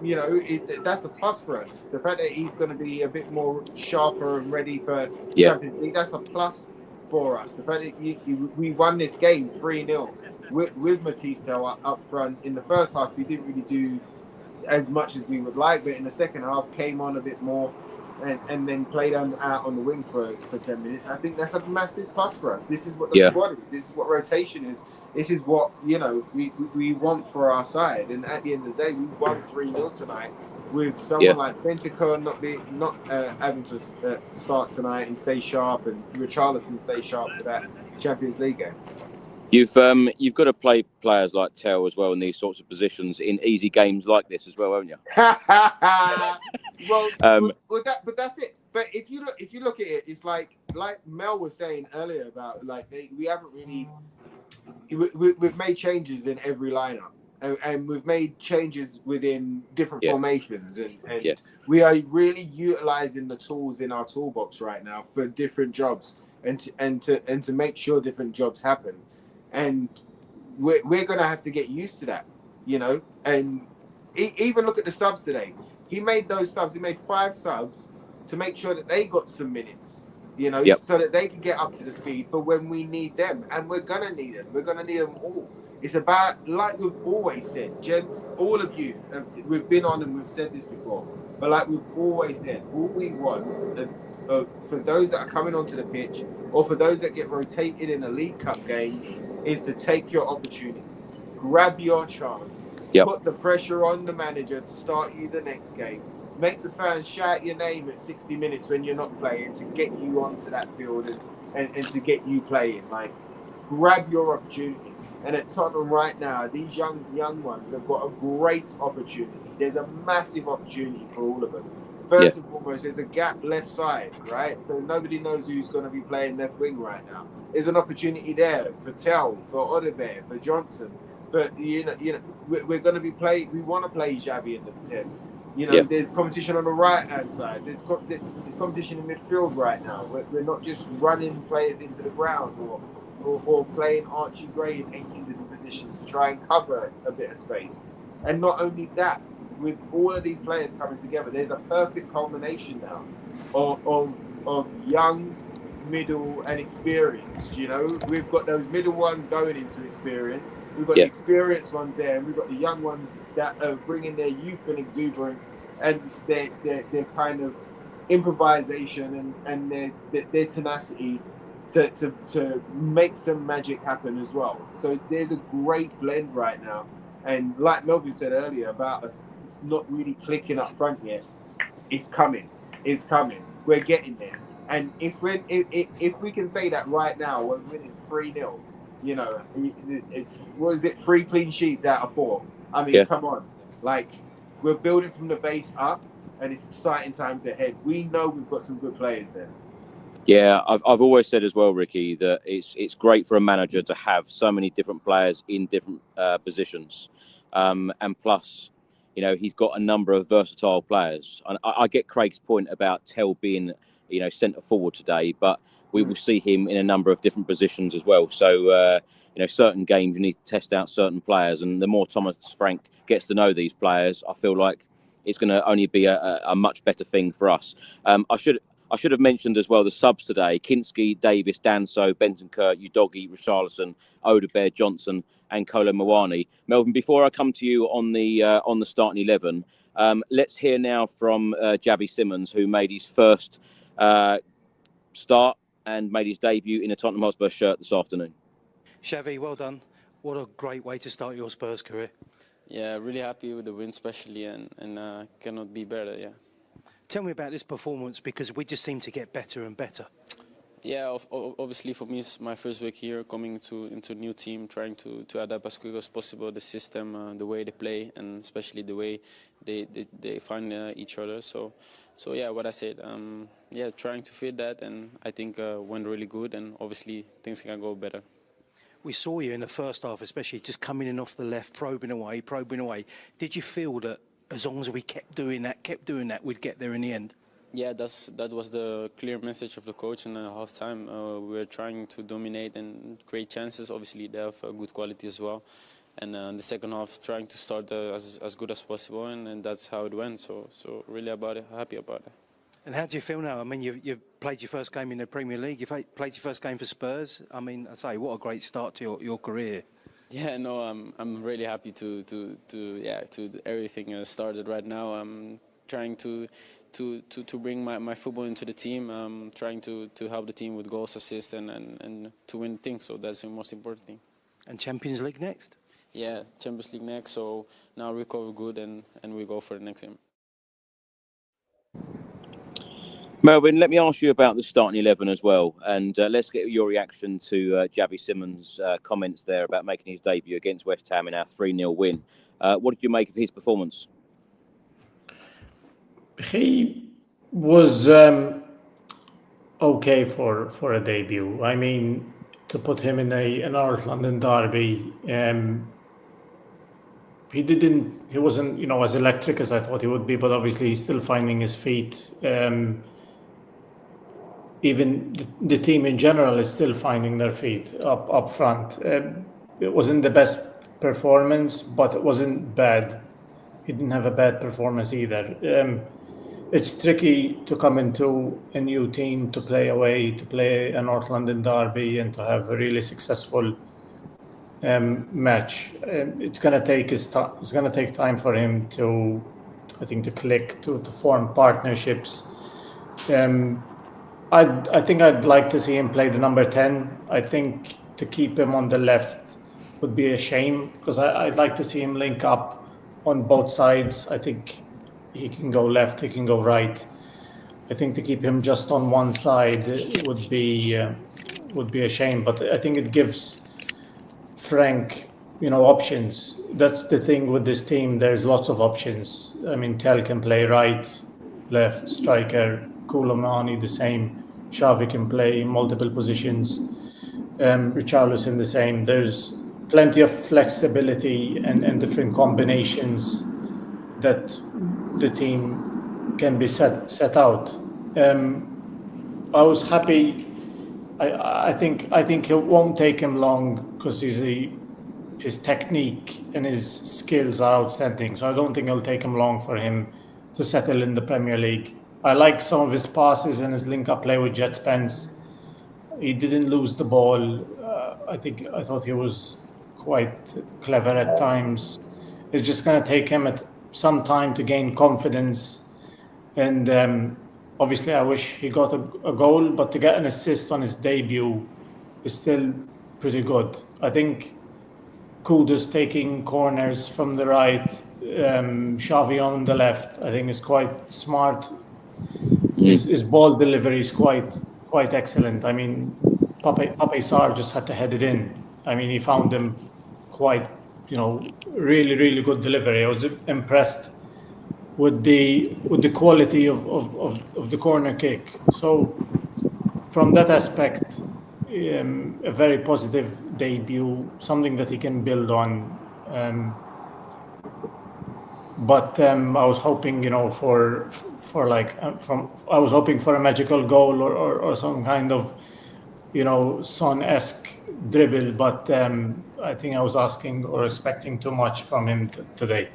you know, that's a plus for us. The fact that he's going to be a bit more sharper and ready for Champions League, that's a plus for us. The fact that we won this game 3-0 with Matisse up front. In the first half, we didn't really do as much as we would like, but in the second half came on a bit more and then played out on the wing for 10 minutes. I think that's a massive plus for us. This is what the squad is. This is what rotation is. This is what, you know, we want for our side. And at the end of the day, we won 3-0 tonight with someone like Bentancur not having to start tonight and stay sharp, and Richarlison stay sharp for that Champions League game. You've got to play players like Tell as well in these sorts of positions in easy games like this as well, haven't you? But that's it. But if you look at it, it's like Mel was saying earlier about like we haven't really we've made changes in every lineup, and we've made changes within different formations, and we are really utilizing the tools in our toolbox right now for different jobs, and to make sure different jobs happen. And we're going to have to get used to that, you know. And even look at the subs today. He made those subs. He made 5 subs to make sure that they got some minutes, you know, so that they can get up to the speed for when we need them. And we're going to need them. We're going to need them all. It's about, like we've always said, gents, all of you, we've been on and we've said this before, but like we've always said, all we want for those that are coming onto the pitch or for those that get rotated in a League Cup game is to take your opportunity, grab your chance, put the pressure on the manager to start you the next game, make the fans shout your name at 60 minutes when you're not playing to get you onto that field and to get you playing. Like, grab your opportunity. And at Tottenham right now, these young ones have got a great opportunity. There's a massive opportunity for all of them. First and foremost, there's a gap left side, right? So nobody knows who's going to be playing left wing right now. There's an opportunity there for Tell, for Odegaard, for Johnson. For you know, we're going to be playing. We want to play Xavi in the 10. You know, there's competition on the right hand side. There's competition in midfield right now. We're not just running players into the ground or playing Archie Gray in 18 different positions to try and cover a bit of space. And not only that, with all of these players coming together, there's a perfect culmination now of young, middle, and experienced. You know, we've got those middle ones going into experience. We've got the experienced ones there, and we've got the young ones that are bringing their youth and exuberance and their kind of improvisation and their tenacity to make some magic happen as well. So there's a great blend right now. And like Melvyn said earlier about us, it's not really clicking up front yet. It's coming. It's coming. We're getting there. And if we can say that right now, we're winning 3-0. You know, what is it? 3 clean sheets out of 4. I mean, come on. Like, we're building from the base up, and it's exciting times ahead. We know we've got some good players there. Yeah, I've always said as well, Ricky, that it's great for a manager to have so many different players in different positions, and plus, you know, he's got a number of versatile players. And I get Craig's point about Tell being, you know, centre forward today, but we will see him in a number of different positions as well. So, you know, certain games you need to test out certain players, and the more Thomas Frank gets to know these players, I feel like it's going to only be a much better thing for us. I should have mentioned as well the subs today: Kinski, Davis, Danso, Bentancur, Udogie, Richarlison, Odegaard, Johnson, and Cowlin Mawani. Melvyn, before I come to you on the starting 11, let's hear now from Xavi Simons, who made his first start and made his debut in a Tottenham Hotspur shirt this afternoon. Xavi, well done. What a great way to start your Spurs career. Yeah, really happy with the win especially, and cannot be better, yeah. Tell me about this performance, because we just seem to get better and better. Yeah, obviously for me it's my first week here, coming into a new team, trying to adapt as quick as possible, the system, the way they play, and especially the way they find each other. So yeah, what I said, trying to fit that, and I think went really good, and obviously things can go better. We saw you in the first half, especially just coming in off the left, probing away. Did you feel that as long as we kept doing that, we'd get there in the end? Yeah, that was the clear message of the coach in the half time. We were trying to dominate and create chances. Obviously, they have good quality as well. And in the second half, trying to start as good as possible, and that's how it went. So really happy about it. And how do you feel now? I mean, you've played your first game in the Premier League. You've played your first game for Spurs. I mean, I say, what a great start to your career. Yeah, no, I'm really happy to everything started right now. I'm trying to bring my football into the team, trying to help the team with goals, assists, and to win things. So that's the most important thing. And Champions League next? Yeah, Champions League next. So now recover good and we go for the next game. Melvyn, let me ask you about the starting 11 as well, and let's get your reaction to Xavi Simons' comments there about making his debut against West Ham in our 3-0 win. What did you make of his performance? He was okay for a debut. I mean, to put him in an North London derby, he wasn't, as electric as I thought he would be, but obviously he's still finding his feet. Even the team in general is still finding their feet up front. It wasn't the best performance, but it wasn't bad. He didn't have a bad performance either. It's tricky to come into a new team, to play away, to play a North London derby, and to have a really successful match. It's gonna take time for him to click, to form partnerships. I think I'd like to see him play the number 10. I think to keep him on the left would be a shame, because I'd like to see him link up on both sides. I think he can go left, he can go right. I think to keep him just on one side would be a shame, but I think it gives Frank, options. That's the thing with this team. There's lots of options. I mean, Tel can play right, left, striker. Cowlin the same. Xavi can play multiple positions. Richarlison the same. There's plenty of flexibility and different combinations that the team can be set out. I was happy. I think it won't take him long, because his technique and his skills are outstanding. So I don't think it'll take him long for him to settle in the Premier League. I like some of his passes and his link-up play with Jet Spence. He didn't lose the ball. I thought he was quite clever at times. It's just going to take him some time to gain confidence. And obviously, I wish he got a goal, but to get an assist on his debut is still pretty good. I think Kudus taking corners from the right, Xavi on the left, I think is quite smart. His ball delivery is quite excellent. I mean, Pape Sarr just had to head it in. I mean, he found him quite, really, really good delivery. I was impressed with the quality of the corner kick. So from that aspect, a very positive debut, something that he can build on. But I was hoping, I was hoping for a magical goal or some kind of, Son-esque dribble. But I think I was asking or expecting too much from him today.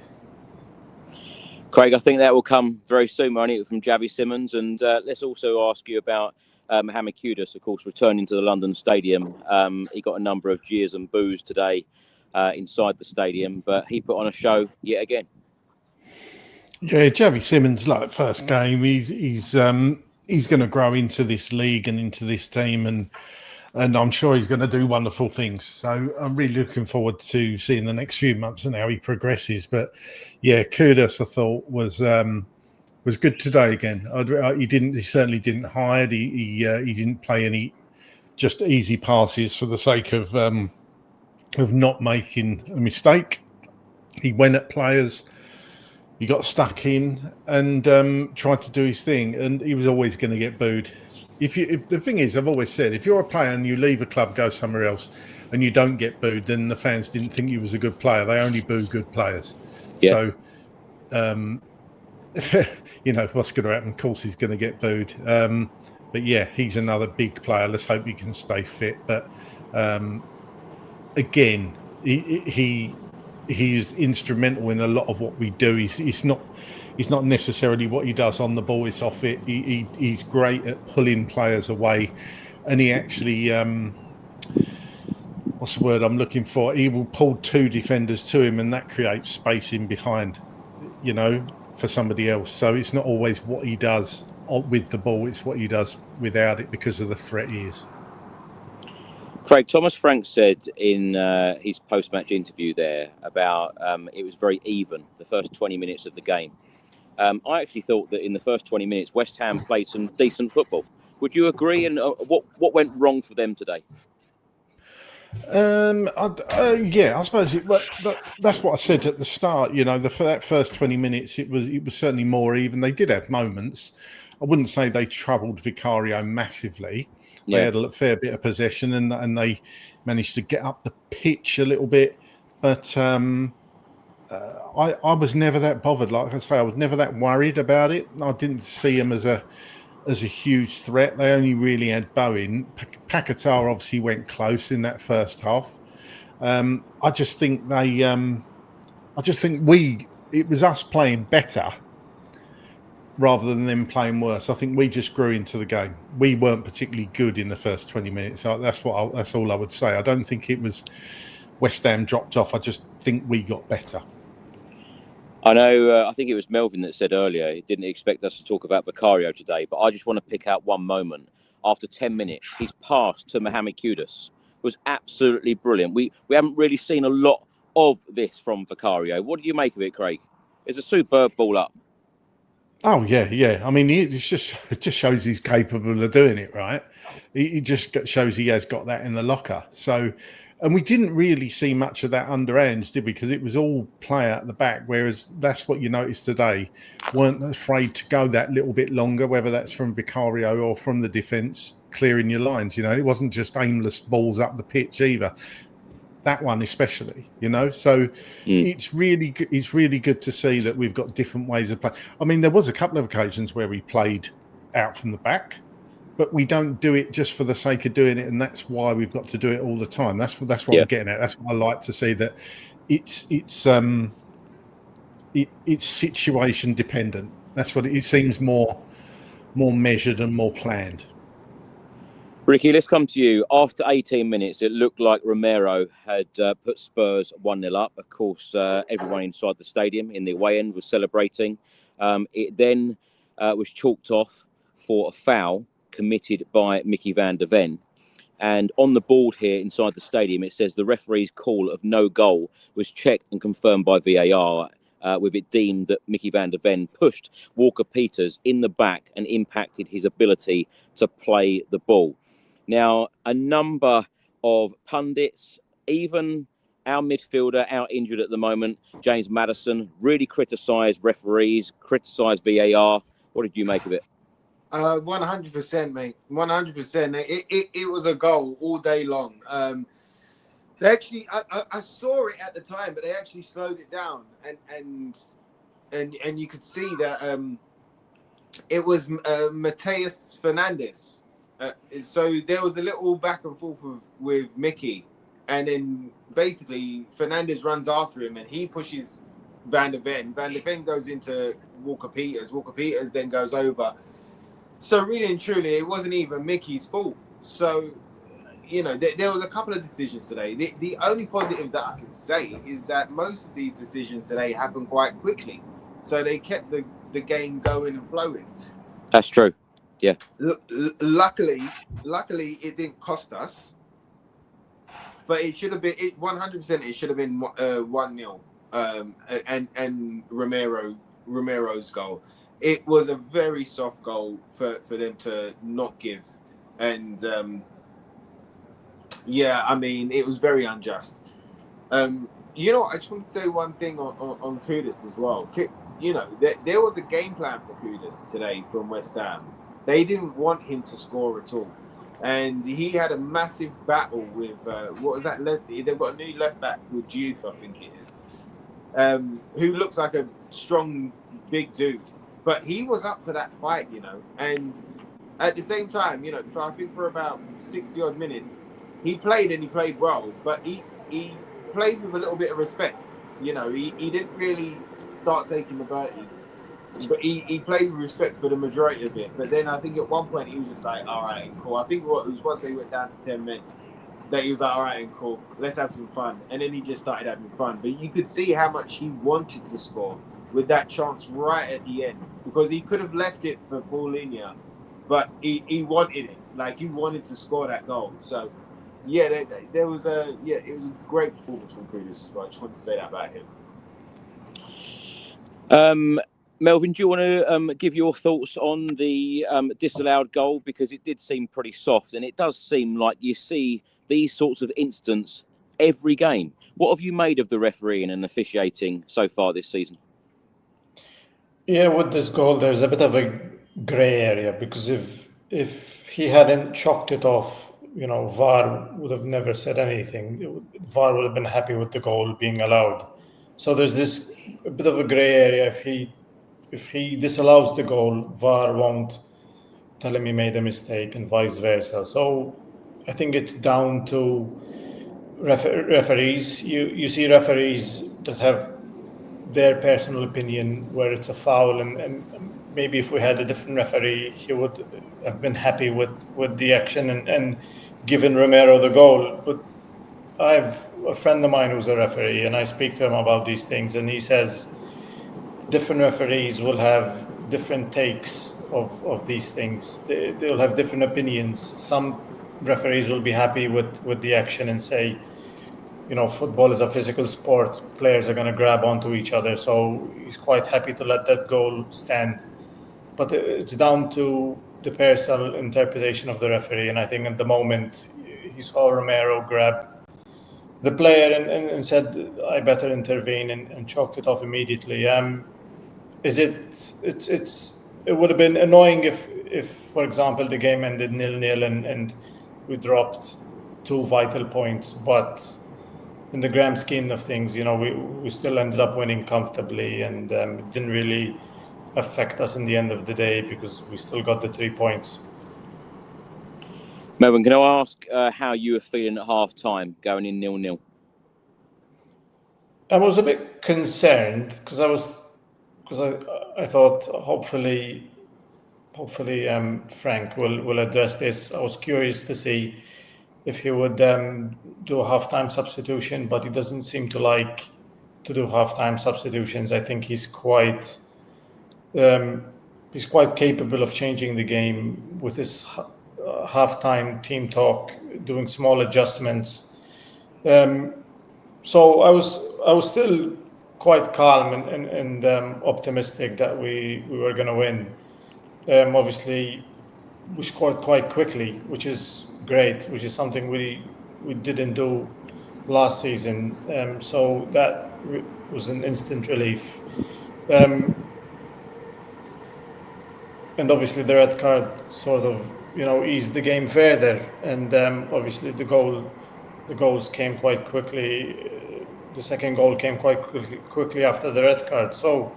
Craig, I think that will come very soon, Marnie, from Xavi Simons. And let's also ask you about Mohamed Kudus, of course, returning to the London Stadium. He got a number of jeers and boos today inside the stadium, but he put on a show yet again. Yeah, Xavi Simons, first game, he's going to grow into this league and into this team, and I'm sure he's going to do wonderful things. So I'm really looking forward to seeing the next few months and how he progresses. But yeah, Kudus, I thought, was was good today again. He certainly didn't hide. He didn't play any just easy passes for the sake of not making a mistake. He went at players. He got stuck in and tried to do his thing, and he was always going to get booed. If the thing is, I've always said, if you're a player and you leave a club, go somewhere else, and you don't get booed, then the fans didn't think you was a good player. They only boo good players. Yeah. So, what's going to happen? Of course, he's going to get booed. But yeah, he's another big player. Let's hope he can stay fit. But again, he's instrumental in a lot of what we do. He's not necessarily what he does on the ball. It's off it. He's great at pulling players away, and he actually what's the word I'm looking for? He will pull two defenders to him, and that creates space in behind, for somebody else. So it's not always what he does with the ball, it's what he does without it because of the threat he is. Craig, Thomas Frank said in his post-match interview there about it was very even, the first 20 minutes of the game. I actually thought that in the first 20 minutes, West Ham played some decent football. Would you agree? And what went wrong for them today? I suppose that's what I said at the start. For that first 20 minutes, it was certainly more even. They did have moments. I wouldn't say they troubled Vicario massively. They had a fair bit of possession and they managed to get up the pitch a little bit. But I was never that bothered. Like I say, I was never that worried about it. I didn't see him as a huge threat. They only really had Bowen. Paquetá obviously went close in that first half. I just think it was us playing better rather than them playing worse. I think we just grew into the game. We weren't particularly good in the first 20 minutes. That's all I would say. I don't think it was West Ham dropped off. I just think we got better. I know, I think it was Melvyn that said earlier he didn't expect us to talk about Vicario today, but I just want to pick out one moment. After 10 minutes, his pass to Mohamed Kudus was absolutely brilliant. We haven't really seen a lot of this from Vicario. What do you make of it, Craig? It's a superb ball up. Oh, yeah. I mean, it just shows he's capable of doing it, right? It just shows he has got that in the locker. So... And we didn't really see much of that under Ange, did we? Because it was all play at the back, whereas that's what you noticed today. Weren't afraid to go that little bit longer, whether that's from Vicario or from the defence, clearing your lines. It wasn't just aimless balls up the pitch either. That one especially, So it's really good to see that we've got different ways of playing. I mean, there was a couple of occasions where we played out from the back. But we don't do it just for the sake of doing it, and that's why we've got to do it all the time. That's what I'm getting at. That's what I like to see, that it's situation dependent. That's what it seems more measured and more planned. Ricky, let's come to you. After 18 minutes, it looked like Romero had put Spurs 1-0 up. Of course, everyone inside the stadium in the away end was celebrating. It then was chalked off for a foul committed by Mickey van der Ven. And on the board here inside the stadium, it says the referee's call of no goal was checked and confirmed by VAR, with it deemed that Mickey van der Ven pushed Walker-Peters in the back and impacted his ability to play the ball. Now, a number of pundits, even our midfielder, out injured at the moment, James Maddison, really criticised referees, criticised VAR. What did you make of it? 100%, mate. 100%. It was a goal all day long. They actually, I saw it at the time, but they actually slowed it down, and you could see that it was Mateus Fernandes. So there was a little back and forth with Mickey, and then basically Fernandes runs after him, and he pushes Van der Ven. Van der Ven goes into Walker-Peters. Walker-Peters then goes over. So really and truly, it wasn't even Mickey's fault. So, there was a couple of decisions today. The only positives that I can say is that most of these decisions today happened quite quickly. So they kept the game going and flowing. That's true. Yeah. Luckily, it didn't cost us. But it should have been 100%. It should have been 1-0. And Romero's goal. it was a very soft goal for them to not give. And I mean, it was very unjust. You know, I just want to say one thing on Kudus as well. You know, there was a game plan for Kudus today from West Ham. They didn't want him to score at all. And he had a massive battle with, what was that? They've got a new left back called Diouf, I think it is, who looks like a strong, big dude. But he was up for that fight, you know. And at the same time, you know, I think for about 60-odd minutes, he played well, but he played with a little bit of respect. You know, he didn't really start taking liberties, but he played with respect for the majority of it. But then I think at one point he was just like, all right, cool. I think it was once they went down to 10 men that he was like, all right, cool, let's have some fun. And then he just started having fun. But you could see how much he wanted to score with that chance right at the end, because he could have left it for Paulinho, but he wanted it. Like, he wanted to score that goal. So, yeah, there was it was a great performance from Kudus as well. I just wanted to say that about him. Melvyn, do you want to give your thoughts on the disallowed goal? Because it did seem pretty soft, and it does seem like you see these sorts of incidents every game. What have you made of the refereeing and officiating so far this season? Yeah, with this goal, there's a bit of a grey area, because if he hadn't chalked it off, you know, VAR would have never said anything. VAR would have been happy with the goal being allowed. So there's a bit of a grey area. If he disallows the goal, VAR won't tell him he made a mistake, and vice versa. So I think it's down to referees. You see referees that have their personal opinion where it's a foul, and maybe if we had a different referee, he would have been happy with the action and given Romero the goal. But I have a friend of mine who's a referee, and I speak to him about these things, and he says different referees will have different takes of these things. They'll have different opinions. Some referees will be happy with the action and say, you know, football is a physical sport. Players are going to grab onto each other. So he's quite happy to let that goal stand. But it's down to the personal interpretation of the referee. And I think at the moment, he saw Romero grab the player and said, I better intervene, and chalked it off immediately. It would have been annoying if, for example, the game ended 0-0 and we dropped 2 vital points. But in the grand scheme of things, you know, we still ended up winning comfortably, and it didn't really affect us in the end of the day because we still got the 3 points. Melvyn, can I ask how you were feeling at half-time going in 0-0? I was a bit concerned because I thought hopefully Frank will address this. I was curious to see if he would do a half-time substitution, but he doesn't seem to like to do half-time substitutions. I think he's quite capable of changing the game with his half-time team talk, doing small adjustments. So I was still quite calm and optimistic that we were going to win. Obviously, we scored quite quickly, which is great, which is something we didn't do last season. So that was an instant relief. And obviously the red card sort of, you know, eased the game further. And obviously the goals came quite quickly. The second goal came quite quickly after the red card. So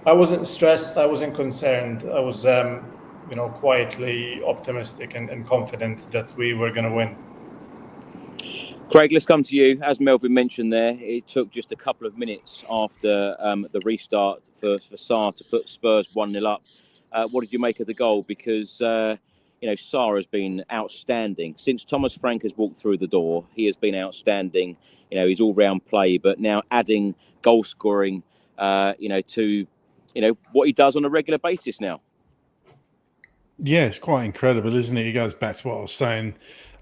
I wasn't stressed. I wasn't concerned. I was, quietly optimistic and confident that we were going to win. Craig, let's come to you. As Melvyn mentioned there, it took just a couple of minutes after the restart for Sarr to put Spurs 1-0 up. What did you make of the goal? Because, Sarr has been outstanding. Since Thomas Frank has walked through the door, he has been outstanding. You know, his all-round play, but now adding goal scoring, to, what he does on a regular basis now. Yeah, it's quite incredible, isn't it? It goes back to what I was saying.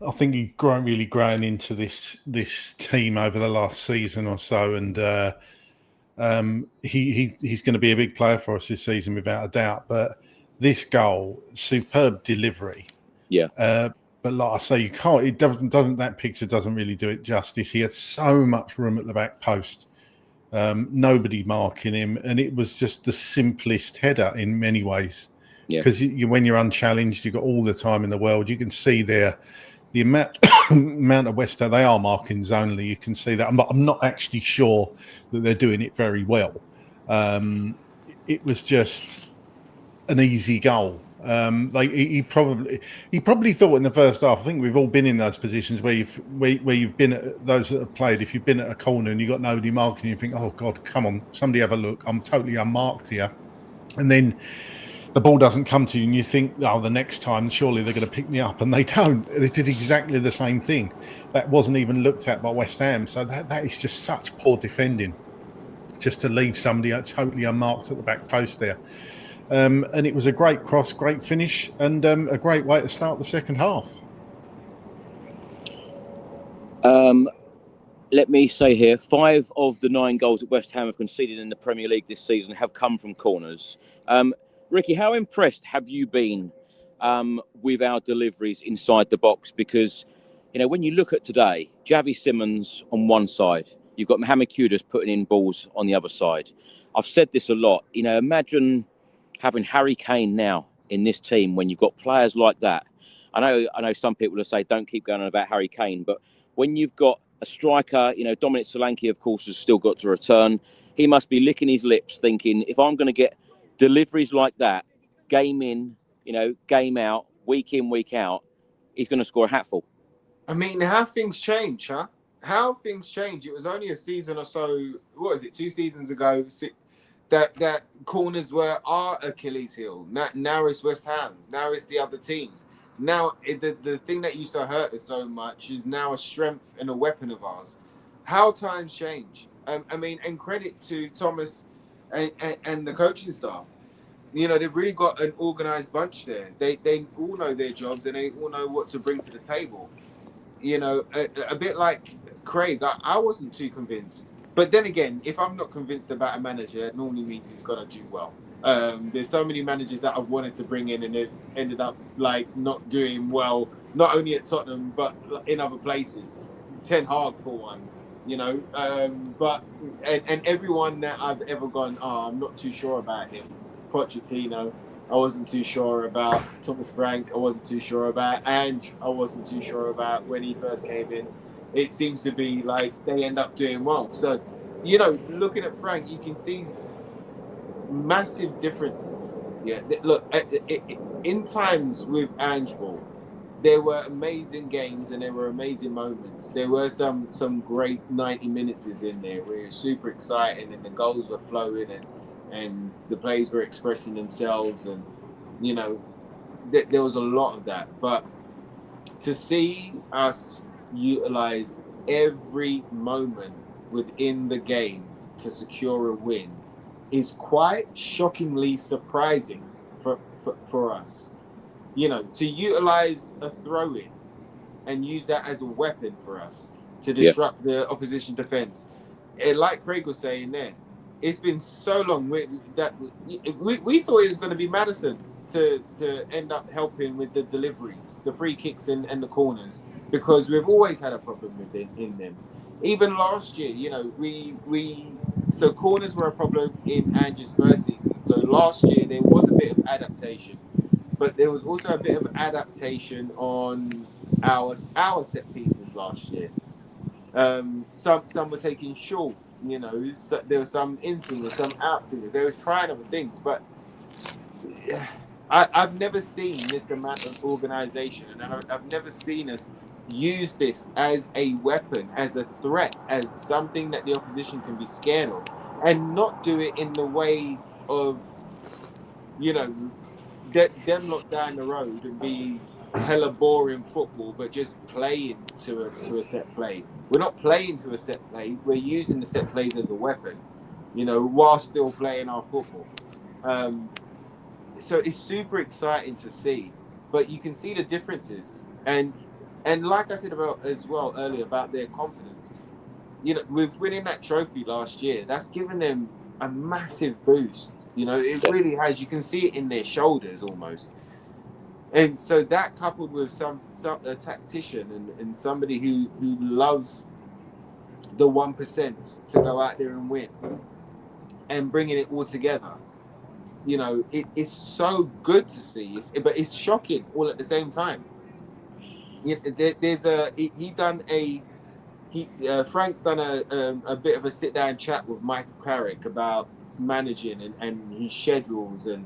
I think he's really grown into this team over the last season or so, and He's going to be a big player for us this season without a doubt. But this goal, superb delivery. Yeah. But like I say, you can't. It doesn't. That picture doesn't really do it justice. He had so much room at the back post. Nobody marking him, and it was just the simplest header in many ways. Because when you're unchallenged, you've got all the time in the world. You can see there the amount of West Ham, they are marking zonally. You can see that. I'm not actually sure that they're doing it very well. It was just an easy goal. He probably thought in the first half. I think we've all been in those positions where you've been at those that have played. If you've been at a corner and you've got nobody marking, you think, "Oh God, come on, somebody have a look. I'm totally unmarked here." And then the ball doesn't come to you, and you think, "Oh, the next time, surely they're going to pick me up," and they don't. They did exactly the same thing. That wasn't even looked at by West Ham. So that is just such poor defending, just to leave somebody totally unmarked at the back post there. And it was a great cross, great finish, and a great way to start the second half. Let me say here, 5 of the 9 goals that West Ham have conceded in the Premier League this season have come from corners. Ricky, how impressed have you been with our deliveries inside the box? Because, when you look at today, Javi Simmons on one side, you've got Mohamed Kudus putting in balls on the other side. I've said this a lot. Imagine having Harry Kane now in this team when you've got players like that. I know some people will say, don't keep going on about Harry Kane, but when you've got a striker, Dominic Solanke, of course, has still got to return. He must be licking his lips thinking, if I'm going to get deliveries like that, game in, game out, week in, week out, he's going to score a hatful. I mean, how things change, huh? How things change. It was only a season or so, 2 seasons ago, that corners were our Achilles heel. Now it's West Ham's. Now it's the other teams. Now, the thing that used to hurt us so much is now a strength and a weapon of ours. How times change. And credit to Thomas and the coaching staff. They've really got an organised bunch there. They all know their jobs and they all know what to bring to the table. A bit like Craig, I wasn't too convinced. But then again, if I'm not convinced about a manager, it normally means he's going to do well. There's so many managers that I've wanted to bring in and they've ended up not doing well, not only at Tottenham, but in other places. Ten Hag for one, but everyone that I've ever gone, I'm not too sure about him. Pochettino, I wasn't too sure about. Thomas Frank, I wasn't too sure about. Ange, I wasn't too sure about when he first came in. It seems to be like they end up doing well. So, looking at Frank, you can see massive differences. Yeah, look, in times with Ange Ball, there were amazing games and there were amazing moments. There were some great 90 minutes in there where it was super exciting and the goals were flowing and the players were expressing themselves and, there was a lot of that. But to see us utilize every moment within the game to secure a win is quite shockingly surprising for us. To utilize a throw-in and use that as a weapon for us to disrupt the opposition defense. Like Craig was saying there, it's been so long that we thought it was going to be Maddison to end up helping with the deliveries, the free kicks and the corners, because we've always had a problem with it in them. Even last year, so corners were a problem in Ange's first season. So last year there was a bit of adaptation, but there was also a bit of adaptation on our set pieces last year. Some were taking short, so there was some in-swingers, some out-swingers. They was trying other things, but I've never seen this amount of organisation, and I've never seen us use this as a weapon, as a threat, as something that the opposition can be scared of, and not do it in the way of, them lot down the road and be hella boring football, but just playing to a set play. We're not playing to a set play. We're using the set plays as a weapon, while still playing our football. So it's super exciting to see, but you can see the differences. And like I said about as well earlier about their confidence, with winning that trophy last year, that's given them a massive boost. It really has. You can see it in their shoulders almost. And so that coupled with a tactician and somebody who loves the 1% to go out there and win and bringing it all together, it's so good to see. But it's shocking all at the same time. Frank's done a bit of a sit down chat with Michael Carrick about managing and his schedules and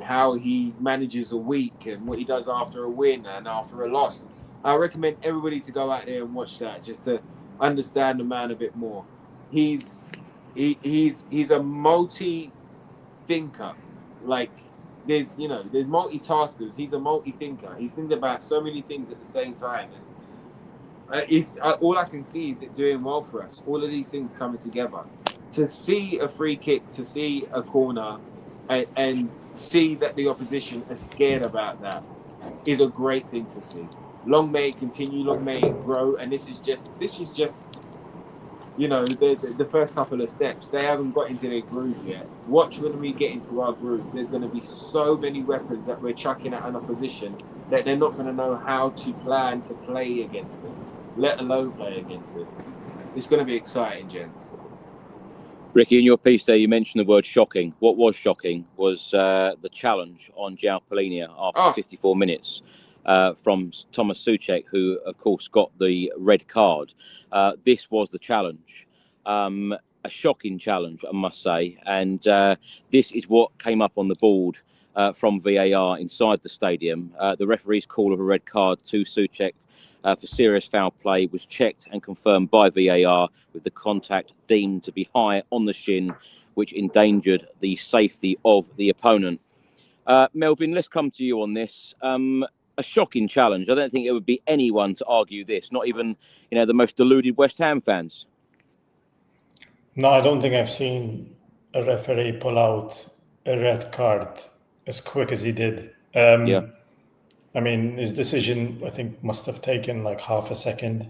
how he manages a week and what he does after a win and after a loss. I recommend everybody to go out there and watch that just to understand the man a bit more. He's a multi-thinker. Like there's multitaskers. He's a multi-thinker. He's thinking about so many things at the same time. All I can see is it doing well for us. All of these things coming together. To see a free kick, to see a corner, and see that the opposition are scared about that is a great thing to see. Long may it continue, long may it grow, and this is just the first couple of steps. They haven't got into their groove yet. Watch when we get into our groove. There's going to be so many weapons that we're chucking at an opposition that they're not going to know how to plan to play against us, let alone play against us. It's going to be exciting, gents. Ricky, in your piece there, you mentioned the word shocking. What was shocking was the challenge on João Palhinha after 54 minutes from Thomas Souček, who, of course, got the red card. This was the challenge. A shocking challenge, I must say. And this is what came up on the board from VAR inside the stadium. The referee's call of a red card to Souček for serious foul play was checked and confirmed by VAR, with the contact deemed to be high on the shin, which endangered the safety of the opponent. Melvyn, let's come to you on this. A shocking challenge. I don't think it would be anyone to argue this, not even the most deluded West Ham fans. No, I don't think I've seen a referee pull out a red card as quick as he did. I mean, his decision, I think, must have taken like half a second,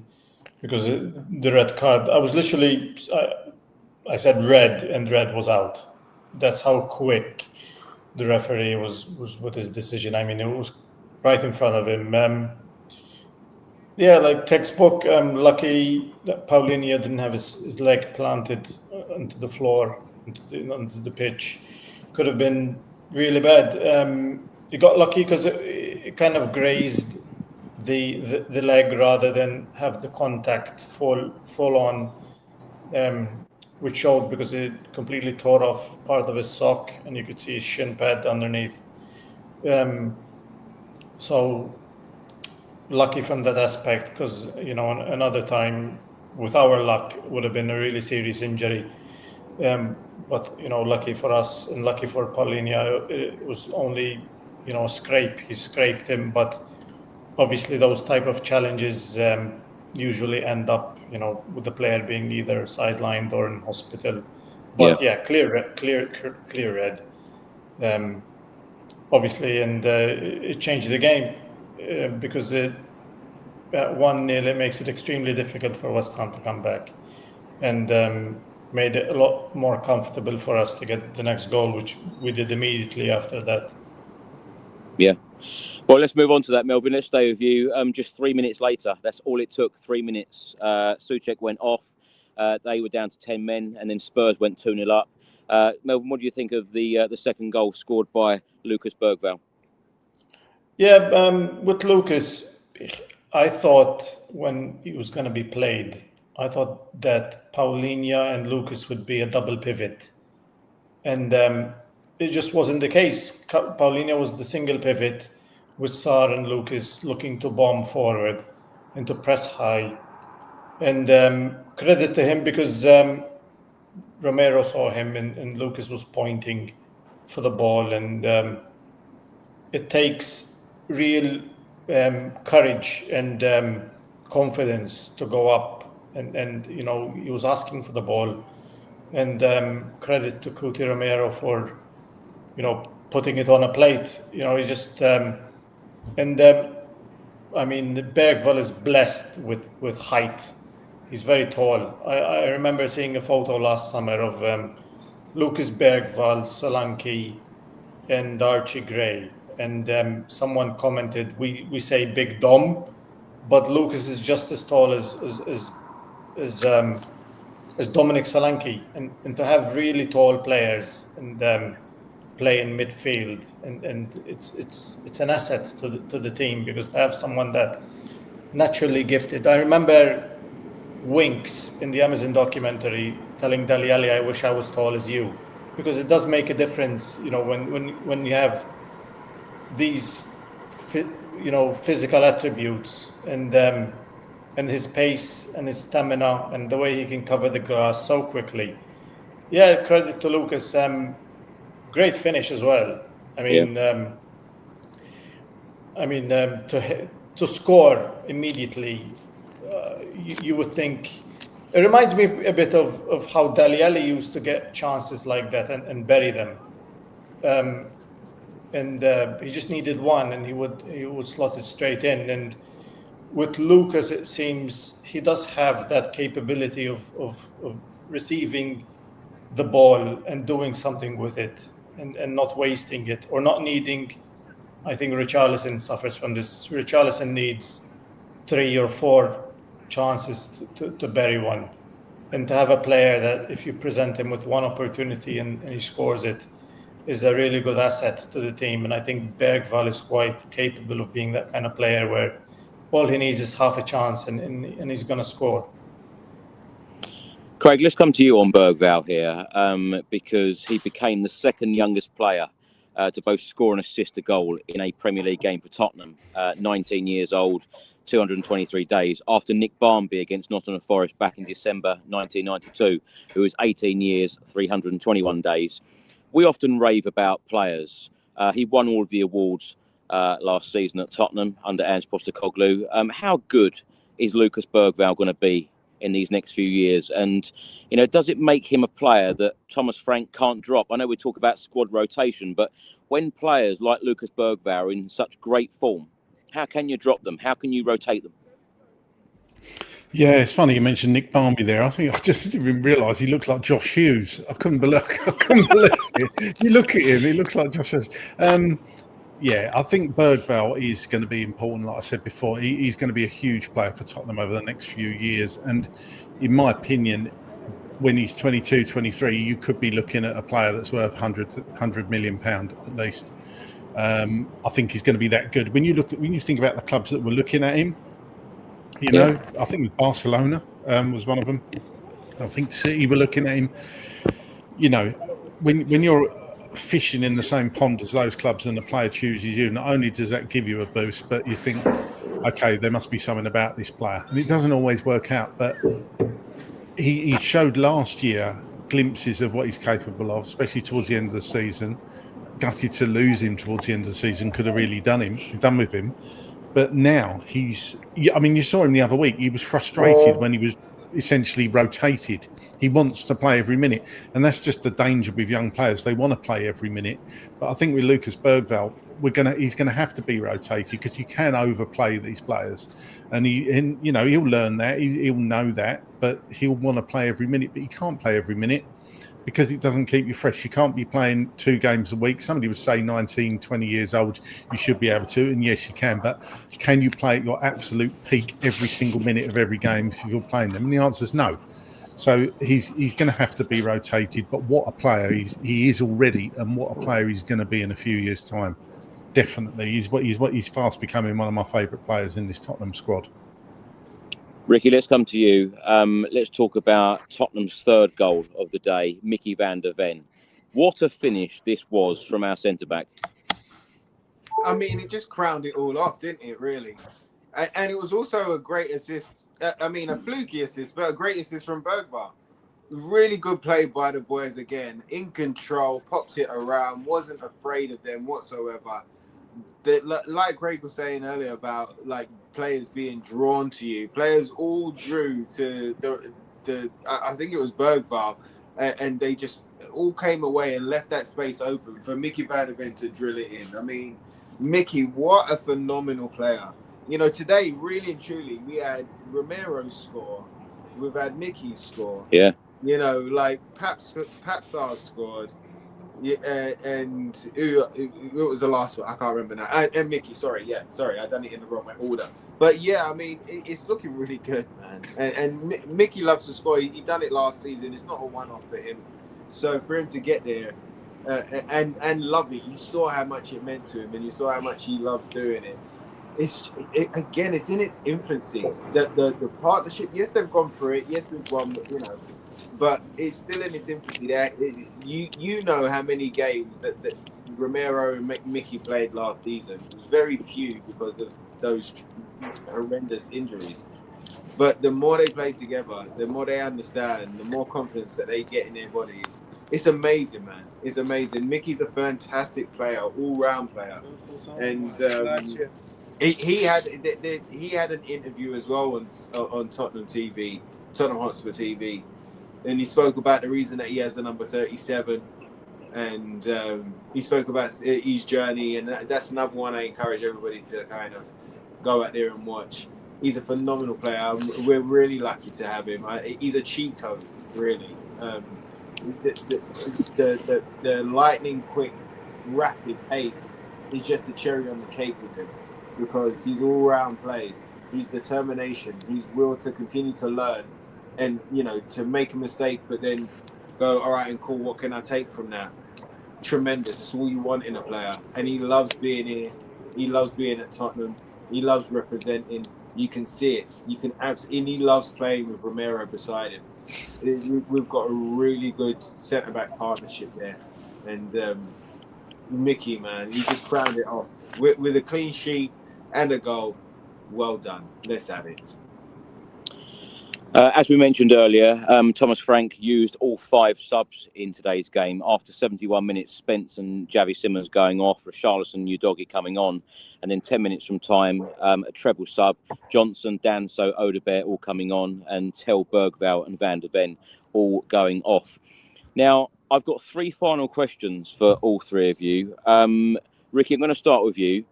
because the red card, I was literally, I said red and red was out. That's how quick the referee was with his decision. I mean, it was right in front of him. Like textbook. Lucky that Palhinha didn't have his leg planted onto the floor, onto the pitch. Could have been really bad. He got lucky because it kind of grazed the leg rather than have the contact full on, which showed because it completely tore off part of his sock and you could see his shin pad underneath. So lucky from that aspect, because another time with our luck would have been a really serious injury. But lucky for us and lucky for Palhinha, it was only a scrape. He scraped him, but obviously those type of challenges usually end up with the player being either sidelined or in hospital. But clear red, obviously, and it changed the game because at 1-0 it makes it extremely difficult for West Ham to come back, and made it a lot more comfortable for us to get the next goal, which we did immediately after that. Yeah. Well, let's move on to that, Melvyn. Let's stay with you. Just 3 minutes later, that's all it took, 3 minutes. Souček went off. They were down to 10 men, and then Spurs went 2-0 up. Melvyn, what do you think of the second goal scored by Lucas Bergvall? Yeah, with Lucas, I thought when he was going to be played, I thought that Palhinha and Lucas would be a double pivot. And it just wasn't the case. Palhinha was the single pivot with Sarr and Lucas looking to bomb forward and to press high. And credit to him, because Romero saw him and Lucas was pointing for the ball. And it takes real courage and confidence to go up. And he was asking for the ball. And credit to Cuti Romero for, putting it on a plate. He just... I mean, Bergvall is blessed with height. He's very tall. I remember seeing a photo last summer of Lucas Bergvall, Solanke, and Archie Gray. And someone commented, we say Big Dom, but Lucas is just as tall as Dominic Solanke. And to have really tall players and play in midfield, and it's an asset to the team, because to have someone that naturally gifted. I remember Winks in the Amazon documentary telling Dele Alli, "I wish I was tall as you," because it does make a difference, when you have these, physical attributes, and his pace and his stamina and the way he can cover the grass so quickly. Yeah, credit to Lucas. Great finish as well. I mean, to score immediately, you would think. It reminds me a bit of how Dele Alli used to get chances like that and bury them. He just needed one, and he would slot it straight in. And with Lucas, it seems he does have that capability of receiving the ball and doing something with it, and not wasting it, or not needing. I think Richarlison suffers from this. Richarlison needs 3 or 4 chances to bury one. And to have a player that, if you present him with one opportunity and he scores it, is a really good asset to the team. And I think Bergvall is quite capable of being that kind of player where all he needs is half a chance and he's going to score. Craig, let's come to you on Bergvall here, because he became the second youngest player to both score and assist a goal in a Premier League game for Tottenham, 19 years old, 223 days, after Nick Barmby against Nottingham Forest back in December 1992, who was 18 years, 321 days. We often rave about players. He won all of the awards last season at Tottenham under Ange Postecoglou. How good is Lucas Bergvall going to be in these next few years? And, does it make him a player that Thomas Frank can't drop? I know we talk about squad rotation, but when players like Lucas Bergvall are in such great form, how can you drop them? How can you rotate them? Yeah, it's funny you mentioned Nick Barmby there. I just didn't even realise he looks like Josh Hughes. I couldn't believe it. You look at him, he looks like Josh Hughes. Yeah, I think Bergvall is going to be important. Like I said before, he's going to be a huge player for Tottenham over the next few years. And in my opinion, when he's 22, 23, you could be looking at a player that's worth £100 million at least. I think he's going to be that good. When you think about the clubs that were looking at him, I think Barcelona was one of them. I think City were looking at him. When you're fishing in the same pond as those clubs and the player chooses you, not only does that give you a boost, but you think, okay, there must be something about this player. And it doesn't always work out, but he showed last year glimpses of what he's capable of, especially towards the end of the season. Gutted to lose him towards the end of the season, could have really done with him. But now you saw him the other week. He was frustrated when he was essentially rotated. He wants to play every minute, and that's just the danger with young players. They want to play every minute. But I think with Lucas Bergvall, he's gonna have to be rotated, because you can overplay these players, and he'll learn that. He'll know that, but he'll want to play every minute. But he can't play every minute, because it doesn't keep you fresh. You can't be playing 2 games a week. Somebody would say 19, 20 years old, you should be able to. And yes, you can. But can you play at your absolute peak every single minute of every game if you're playing them? And the answer is no. So he's going to have to be rotated. But what a player he is already, and what a player he's going to be in a few years' time. Definitely. He's fast becoming one of my favourite players in this Tottenham squad. Ricky, let's come to you. Let's talk about Tottenham's third goal of the day, Mickey van der Ven. What a finish this was from our centre-back. I mean, it just crowned it all off, didn't it, really? And it was also a great assist. A fluky assist, but a great assist from Bergvall. Really good play by the boys again. In control, pops it around, wasn't afraid of them whatsoever. Like Craig was saying earlier about players being drawn to you. Players all drew to I think it was Bergvall, and they just all came away and left that space open for Mickey van der Ven to drill it in. I mean, Mickey, what a phenomenal player. Today, really and truly, we had Romero score, we've had Mickey score. Yeah. You know, like Papsar scored. Yeah, and who was the last one? I can't remember now. And Mickey, sorry, I done it in the wrong order. But yeah, I mean, it's looking really good, man. And Mickey loves to score. He done it last season. It's not a one-off for him. So for him to get there and love it, you saw how much it meant to him, and you saw how much he loves doing it. It's in its infancy. The partnership. Yes, they've gone through it. Yes, we've won. You know. But it's still in its infancy. You know how many games that Romero and Mickey played last season. It was very few because of those horrendous injuries. But the more they play together, the more they understand, the more confidence that they get in their bodies. It's amazing, man. It's amazing. Mickey's a fantastic player, all-round player, and he had an interview as well on Tottenham TV, Tottenham Hotspur TV. And he spoke about the reason that he has the number 37, and he spoke about his journey, and that's another one I encourage everybody to kind of go out there and watch. He's a phenomenal player. We're really lucky to have him. He's a cheat code, really. The lightning quick, rapid pace is just the cherry on the cake with him, because he's all-round play, his determination, his will to continue to learn. And, you know, to make a mistake, but then go, all right, and cool, what can I take from that? Tremendous. It's all you want in a player. And he loves being here. He loves being at Tottenham. He loves representing. You can see it. You can absolutely. And he loves playing with Romero beside him. We've got a really good centre-back partnership there. And Mickey, man, he just crowned it off with a clean sheet and a goal. Well done. Let's have it. As we mentioned earlier, Thomas Frank used all 5 subs in today's game. After 71 minutes, Spence and Javi Simmons going off, Richarlison, Udogie coming on, and then 10 minutes from time, a treble sub, Johnson, Danso, Odobert all coming on, and Tel, Bergvall and Van der Ven all going off. Now, I've got 3 final questions for all 3 of you. Ricky, I'm going to start with you.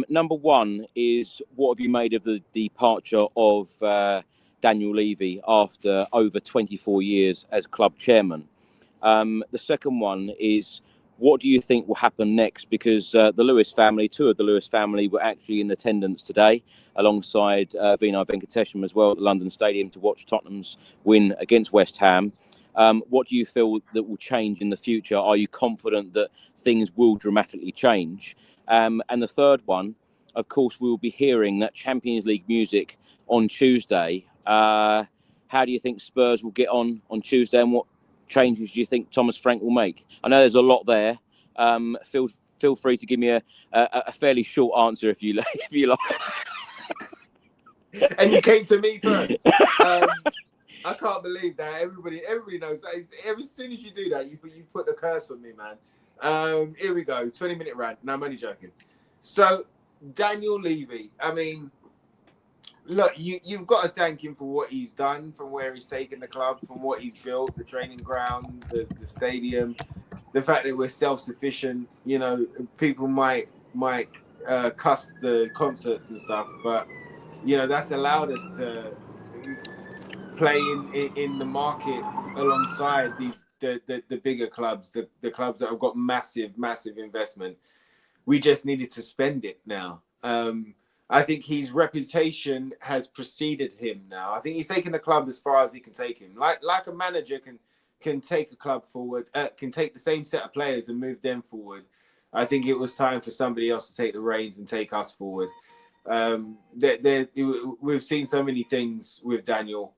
Number 1 is, what have you made of the departure of Daniel Levy after over 24 years as club chairman? The second one is, what do you think will happen next? Because the Lewis family, 2 of the Lewis family were actually in attendance today, alongside Vinay Venkatesham as well at the London Stadium to watch Tottenham's win against West Ham. What do you feel that will change in the future? Are you confident that things will dramatically change? And the third one, of course, we will be hearing that Champions League music on Tuesday. How do you think Spurs will get on Tuesday, and what changes do you think Thomas Frank will make? I know there's a lot there. Feel free to give me a fairly short answer if you like. And you came to me first. I can't believe that. Everybody knows that. As soon as you do that, you put the curse on me, man. Here we go. 20-minute rant. No, I'm only joking. So Daniel Levy, I mean, look, you've got to thank him for what he's done, from where he's taken the club, from what he's built, the training ground, the stadium, the fact that we're self-sufficient. You know, people might cuss the concerts and stuff, but, you know, that's allowed us to play in the market alongside the bigger clubs, the clubs that have got massive investment. We just needed to spend it now. I think his reputation has preceded him now. I think he's taken the club as far as he can take him. Like a manager can take a club forward, can take the same set of players and move them forward. I think it was time for somebody else to take the reins and take us forward. We've seen so many things with Daniel.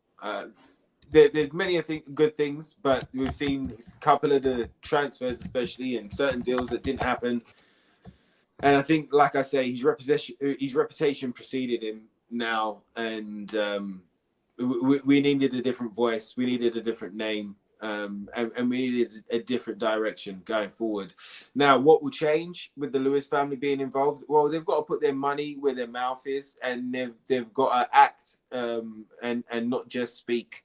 There's many good things, but we've seen a couple of the transfers, especially, and certain deals that didn't happen. And I think, like I say, his reputation preceded him now, and we needed a different voice, we needed a different name, and we needed a different direction going forward. Now, what will change with the Lewis family being involved? Well, they've got to put their money where their mouth is, and they've got to act and not just speak.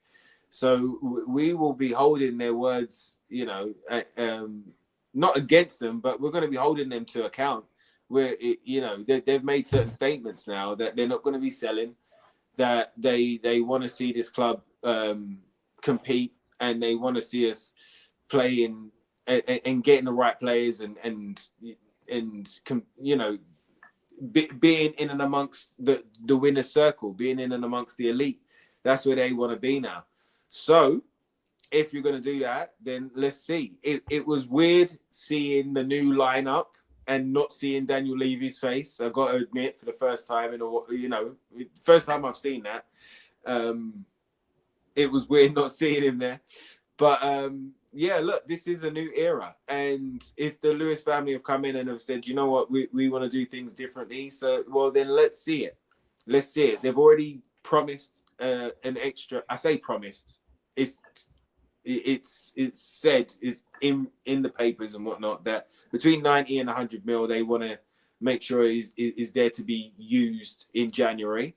So we will be holding their words, you know, not against them, but we're going to be holding them to account. Where you know, they've made certain statements now that they're not going to be selling. that they want to see this club compete, and they want to see us playing and getting the right players and you know, being in and amongst the winner's circle, being in and amongst the elite. That's where they want to be now. So if you're going to do that, then let's see. It was weird seeing the new lineup and not seeing Daniel Levy's face. I got to admit, for the first time first time I've seen that. It was weird not seeing him there. But yeah, look, this is a new era. And if the Lewis family have come in and have said, you know what, we want to do things differently, so, well, then let's see it. Let's see it. They've already promised an extra, I say promised, it's said, is in the papers and whatnot, that between 90 and 100 mil, they want to make sure is there to be used in January.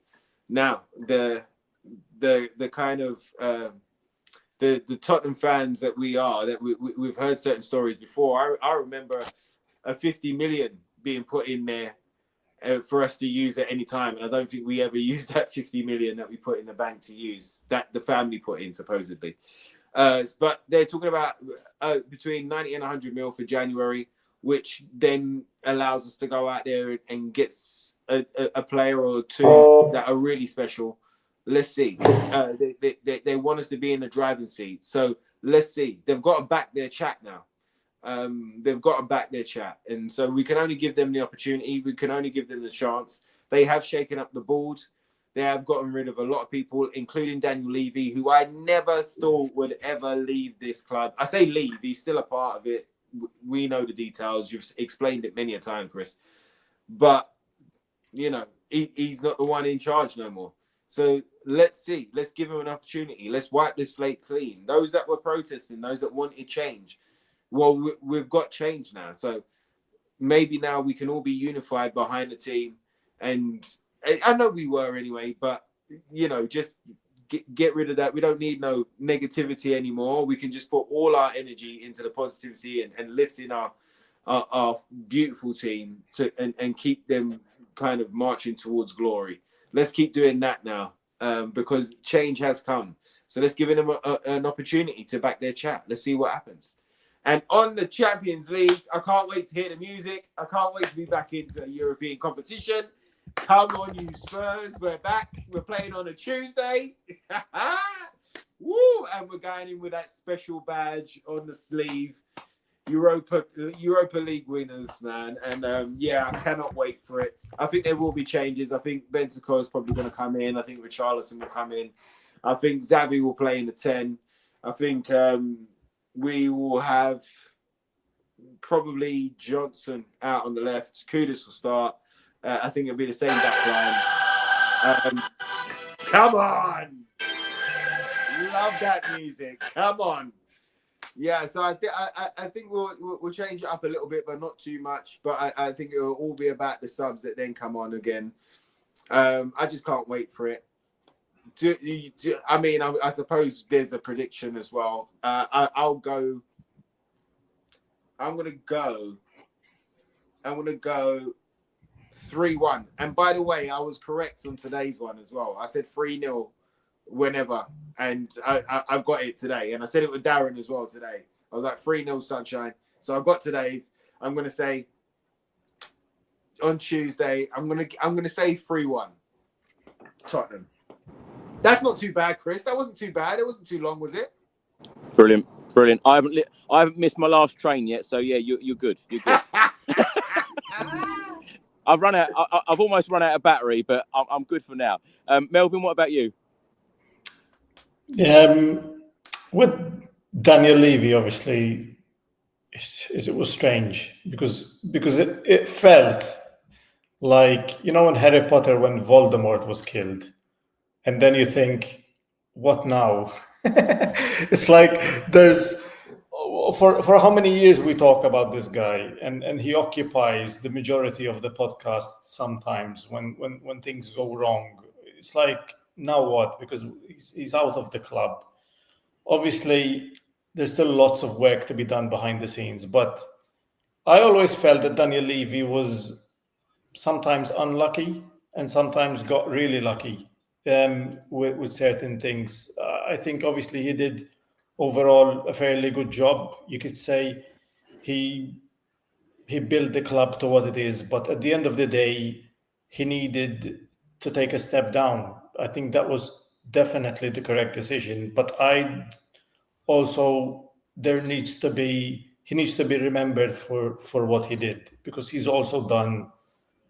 Now, the kind of the Tottenham fans that we are, that we've heard certain stories before. I remember a 50 million being put in there for us to use at any time, and I don't think we ever used that 50 million that we put in the bank to use, that the family put in supposedly. But they're talking about between 90 and 100 mil for January, which then allows us to go out there and get a player or two that are really special. Let's see. They want us to be in the driving seat. So let's see. They've got to back their chat now. They've got to back their chat. And so we can only give them the opportunity. We can only give them the chance. They have shaken up the board. They have gotten rid of a lot of people, including Daniel Levy, who I never thought would ever leave this club. I say leave. He's still a part of it. We know the details. You've explained it many a time, Chris. But, you know, he's not the one in charge no more. So let's see. Let's give him an opportunity. Let's wipe this slate clean. Those that were protesting, those that wanted change, well, we've got change now. So maybe now we can all be unified behind the team. And I know we were anyway, but, you know, just get rid of that. We don't need no negativity anymore. We can just put all our energy into the positivity and lifting our beautiful team and keep them kind of marching towards glory. Let's keep doing that now, because change has come. So let's give them an opportunity to back their chat. Let's see what happens. And on the Champions League, I can't wait to hear the music. I can't wait to be back into European competition. Come on, you Spurs. We're back. We're playing on a Tuesday. Woo! And we're going in with that special badge on the sleeve. Europa League winners, man. And yeah, I cannot wait for it. I think there will be changes. I think Bentancur is probably going to come in. I think Richarlison will come in. I think Xavi will play in the 10. I think we will have probably Johnson out on the left. Kudus will start. I think it'll be the same back line. Come on! Love that music. Come on. Yeah, so I think we'll change it up a little bit, but not too much. But I think it will all be about the subs that then come on again. I just can't wait for it. I suppose there's a prediction as well. I'm gonna go 3-1. And by the way, I was correct on today's one as well. I said 3-0 whenever, and I got it today. And I said it with Darren as well today. I was like 3-0 sunshine. So I got today's. I'm gonna say on Tuesday, I'm gonna say 3-1 Tottenham. That's not too bad, Chris. That wasn't too bad. It wasn't too long, was it? Brilliant. I haven't missed my last train yet, so yeah, you're good. You're good. I've almost run out of battery, but I'm good for now. Melvyn, what about you? With Daniel Levy, obviously, it was strange because it felt like, you know, in Harry Potter when Voldemort was killed, and then you think, what now? It's like there's for how many years we talk about this guy, and he occupies the majority of the podcast sometimes when things go wrong. It's like, now what? Because he's out of the club. Obviously, there's still lots of work to be done behind the scenes, but I always felt that Daniel Levy was sometimes unlucky and sometimes got really lucky. with certain things. I think obviously he did overall a fairly good job. You could say he built the club to what it is, but at the end of the day, he needed to take a step down. I think that was definitely the correct decision. But he needs to be remembered for what he did, because he's also done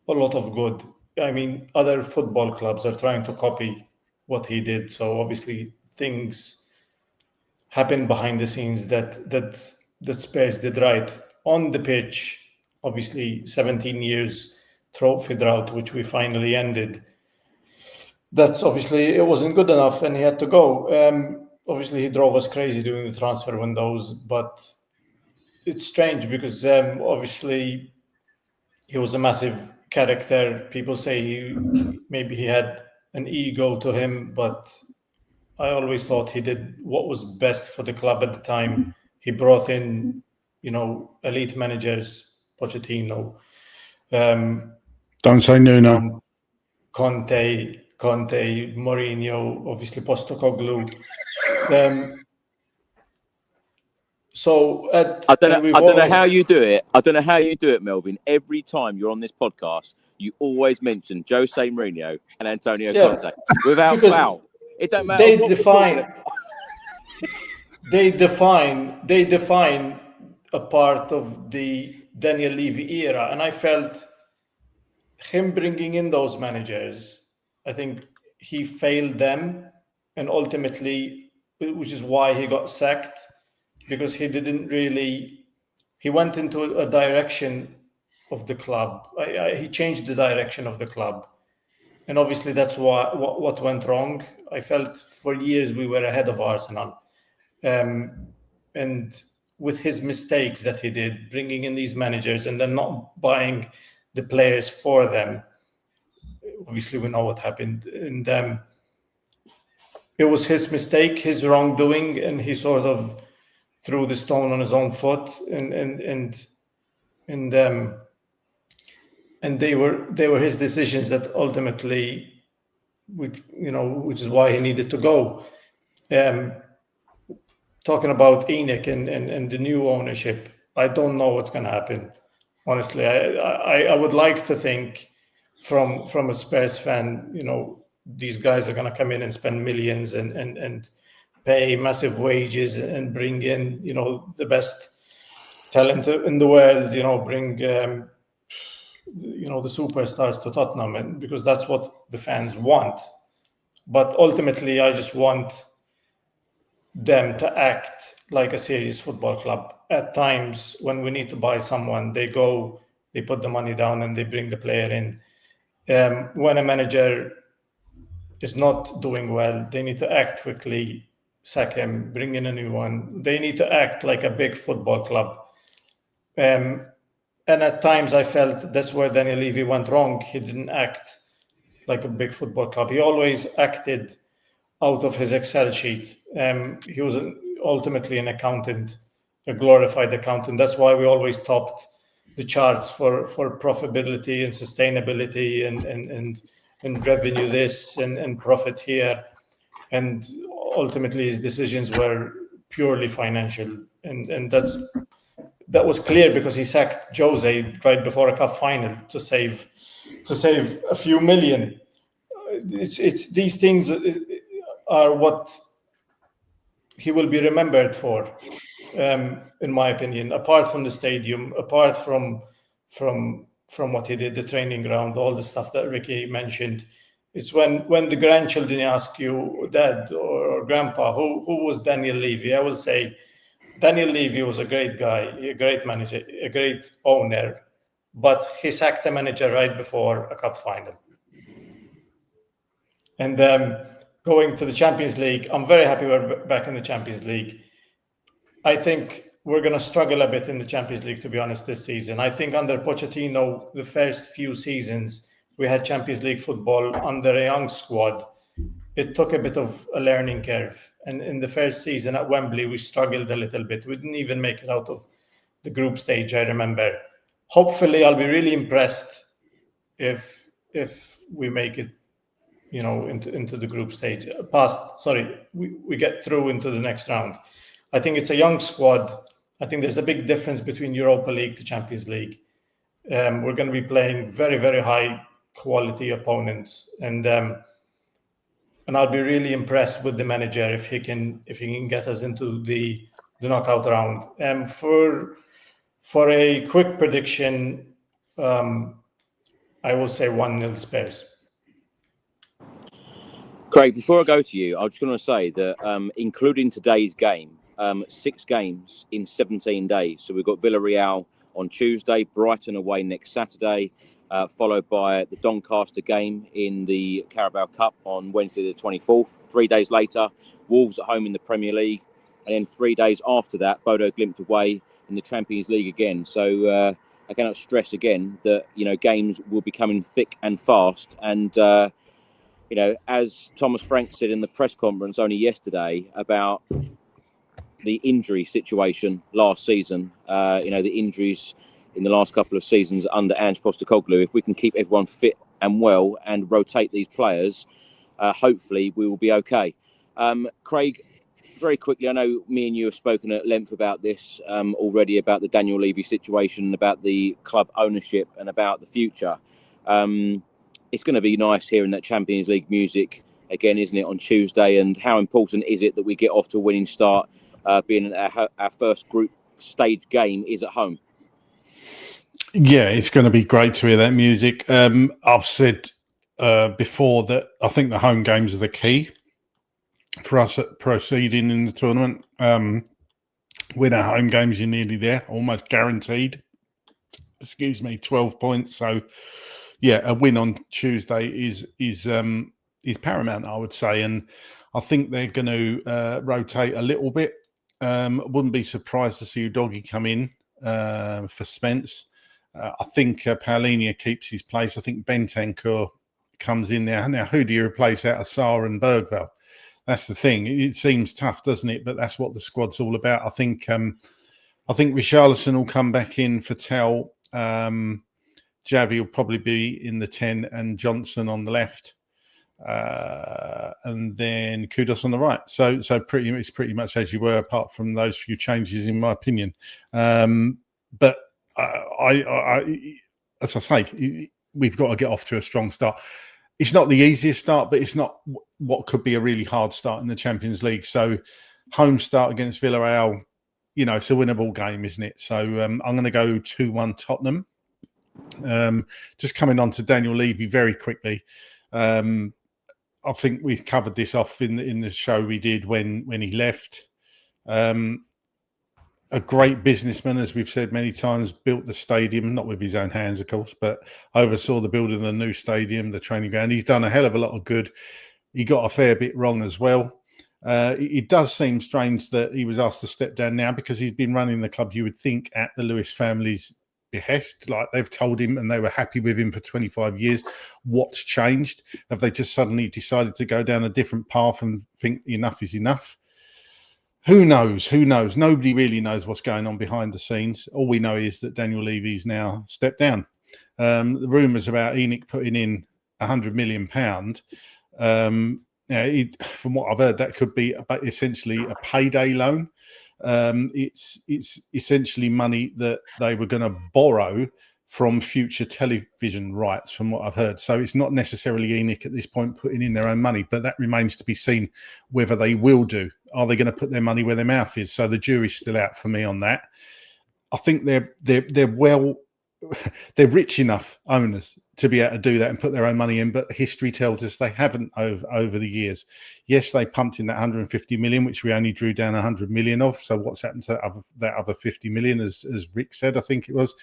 a lot of good. I mean, other football clubs are trying to copy what he did. So obviously things happen behind the scenes that Spurs did right. On the pitch, obviously 17 years trophy drought, which we finally ended. That's obviously, it wasn't good enough and he had to go. Obviously he drove us crazy during the transfer windows, but it's strange because obviously he was a massive character. People say maybe he had an ego to him, but I always thought he did what was best for the club at the time. He brought in, elite managers, Pochettino, Don't say Nuno. Conte, Mourinho, obviously Postecoglou. I don't know how you do it. I don't know how you do it, Melvyn. Every time you're on this podcast, you always mention Jose Mourinho and Antonio Conte without foul. It don't matter. They define a part of the Daniel Levy era, and I felt him bringing in those managers, I think he failed them, and ultimately, which is why he got sacked, because he went into a direction of the club. He changed the direction of the club, and obviously that's what went wrong. I felt for years we were ahead of Arsenal, and with his mistakes that he did, bringing in these managers and then not buying the players for them, obviously we know what happened, and it was his mistake, his wrongdoing, and he sort of threw the stone on his own foot, and they were his decisions that ultimately, which is why he needed to go. Talking about Enoch and the new ownership, I don't know what's going to happen. Honestly, I would like to think from a Spurs fan, these guys are going to come in and spend millions and pay massive wages and bring in, the best talent in the world, bring, the superstars to Tottenham, and because that's what the fans want. But ultimately, I just want them to act like a serious football club. At times, when we need to buy someone, they put the money down and they bring the player in. When a manager is not doing well, they need to act quickly, sack him, bring in a new one. They need to act like a big football club. And at times I felt that's where Daniel Levy went wrong. He didn't act like a big football club. He always acted out of his Excel sheet. He was ultimately an accountant, a glorified accountant. That's why we always topped the charts for profitability and sustainability and revenue this and profit here. And ultimately his decisions were purely financial. And that was clear because he sacked Jose right before a cup final to save a few million. It's these things are what he will be remembered for, in my opinion. Apart from the stadium, apart from what he did, the training ground, all the stuff that Ricky mentioned. It's when the grandchildren ask you, Dad or Grandpa, who was Daniel Levy? I will say Daniel Levy was a great guy, a great manager, a great owner, but he sacked the manager right before a cup final. And going to the Champions League, I'm very happy we're back in the Champions League. I think we're going to struggle a bit in the Champions League, to be honest, this season. I think under Pochettino, the first few seasons, we had Champions League football under a young squad. It took a bit of a learning curve. And in the first season at Wembley, we struggled a little bit. We didn't even make it out of the group stage, I remember. Hopefully, I'll be really impressed if we make it into the group stage. We get through into the next round. I think it's a young squad. I think there's a big difference between Europa League to Champions League. We're going to be playing very, very high quality opponents, and I'll be really impressed with the manager if he can get us into the knockout round. For a quick prediction, I will say 1-0 Spurs. Craig, before I go to you, I was just going to say that including today's game, 6 games in 17 days. So we've got Villarreal on Tuesday, Brighton away next Saturday, followed by the Doncaster game in the Carabao Cup on Wednesday the 24th. 3 days later, Wolves at home in the Premier League. And then 3 days after that, Bodo Glimt away in the Champions League again. So I cannot stress again that, games will be coming thick and fast. And, as Thomas Frank said in the press conference only yesterday about the injury situation last season, the injuries in the last couple of seasons under Ange Postecoglou, if we can keep everyone fit and well and rotate these players, hopefully we will be okay. Craig, very quickly, I know me and you have spoken at length about this already, about the Daniel Levy situation, about the club ownership and about the future. It's going to be nice hearing that Champions League music again, isn't it, on Tuesday? And how important is it that we get off to a winning start, being our first group stage game is at home? Yeah, it's going to be great to hear that music. I've said before that I think the home games are the key for us proceeding in the tournament. Win our home games, you're nearly there, almost guaranteed. 12 points. So, yeah, a win on Tuesday is paramount, I would say, and I think they're going to rotate a little bit. Wouldn't be surprised to see Udogie come in for Spence. I think Paulinho keeps his place. I think Bentancur comes in there. Now, who do you replace out of Sarr and Bergvall? That's the thing. It seems tough, doesn't it? But that's what the squad's all about. I think Richarlison will come back in for Tell. Javi will probably be in the 10 and Johnson on the left. And then Kudus on the right. So it's pretty much as you were, apart from those few changes, in my opinion. But as I say, we've got to get off to a strong start. It's not the easiest start, but it's not what could be a really hard start in the Champions League. So home start against Villarreal, it's a winnable game, isn't it? So I'm going to go 2-1 Tottenham. Just coming on to Daniel Levy very quickly. I think we covered this off in the show we did when he left. A great businessman, as we've said many times, built the stadium, not with his own hands, of course, but oversaw the building of the new stadium, the training ground. He's done a hell of a lot of good. He got a fair bit wrong as well. It does seem strange that he was asked to step down now, because he's been running the club, you would think, at the Lewis family's behest. Like, they've told him and they were happy with him for 25 years. What's changed? Have they just suddenly decided to go down a different path and think enough is enough? Who knows? Nobody really knows what's going on behind the scenes. All we know is that Daniel Levy's now stepped down. The rumours about ENIC putting in £100 million, from what I've heard, that could be essentially a payday loan. It's essentially money that they were going to borrow from future television rights, from what I've heard. So it's not necessarily ENIC at this point putting in their own money, but that remains to be seen whether they will do. Are they going to put their money where their mouth is? So the jury's still out for me on that. I think they're rich enough owners to be able to do that and put their own money in, but history tells us they haven't over the years. Yes, they pumped in that 150 million, which we only drew down 100 million of. So what's happened to that other 50 million, as Rick said, I think it was.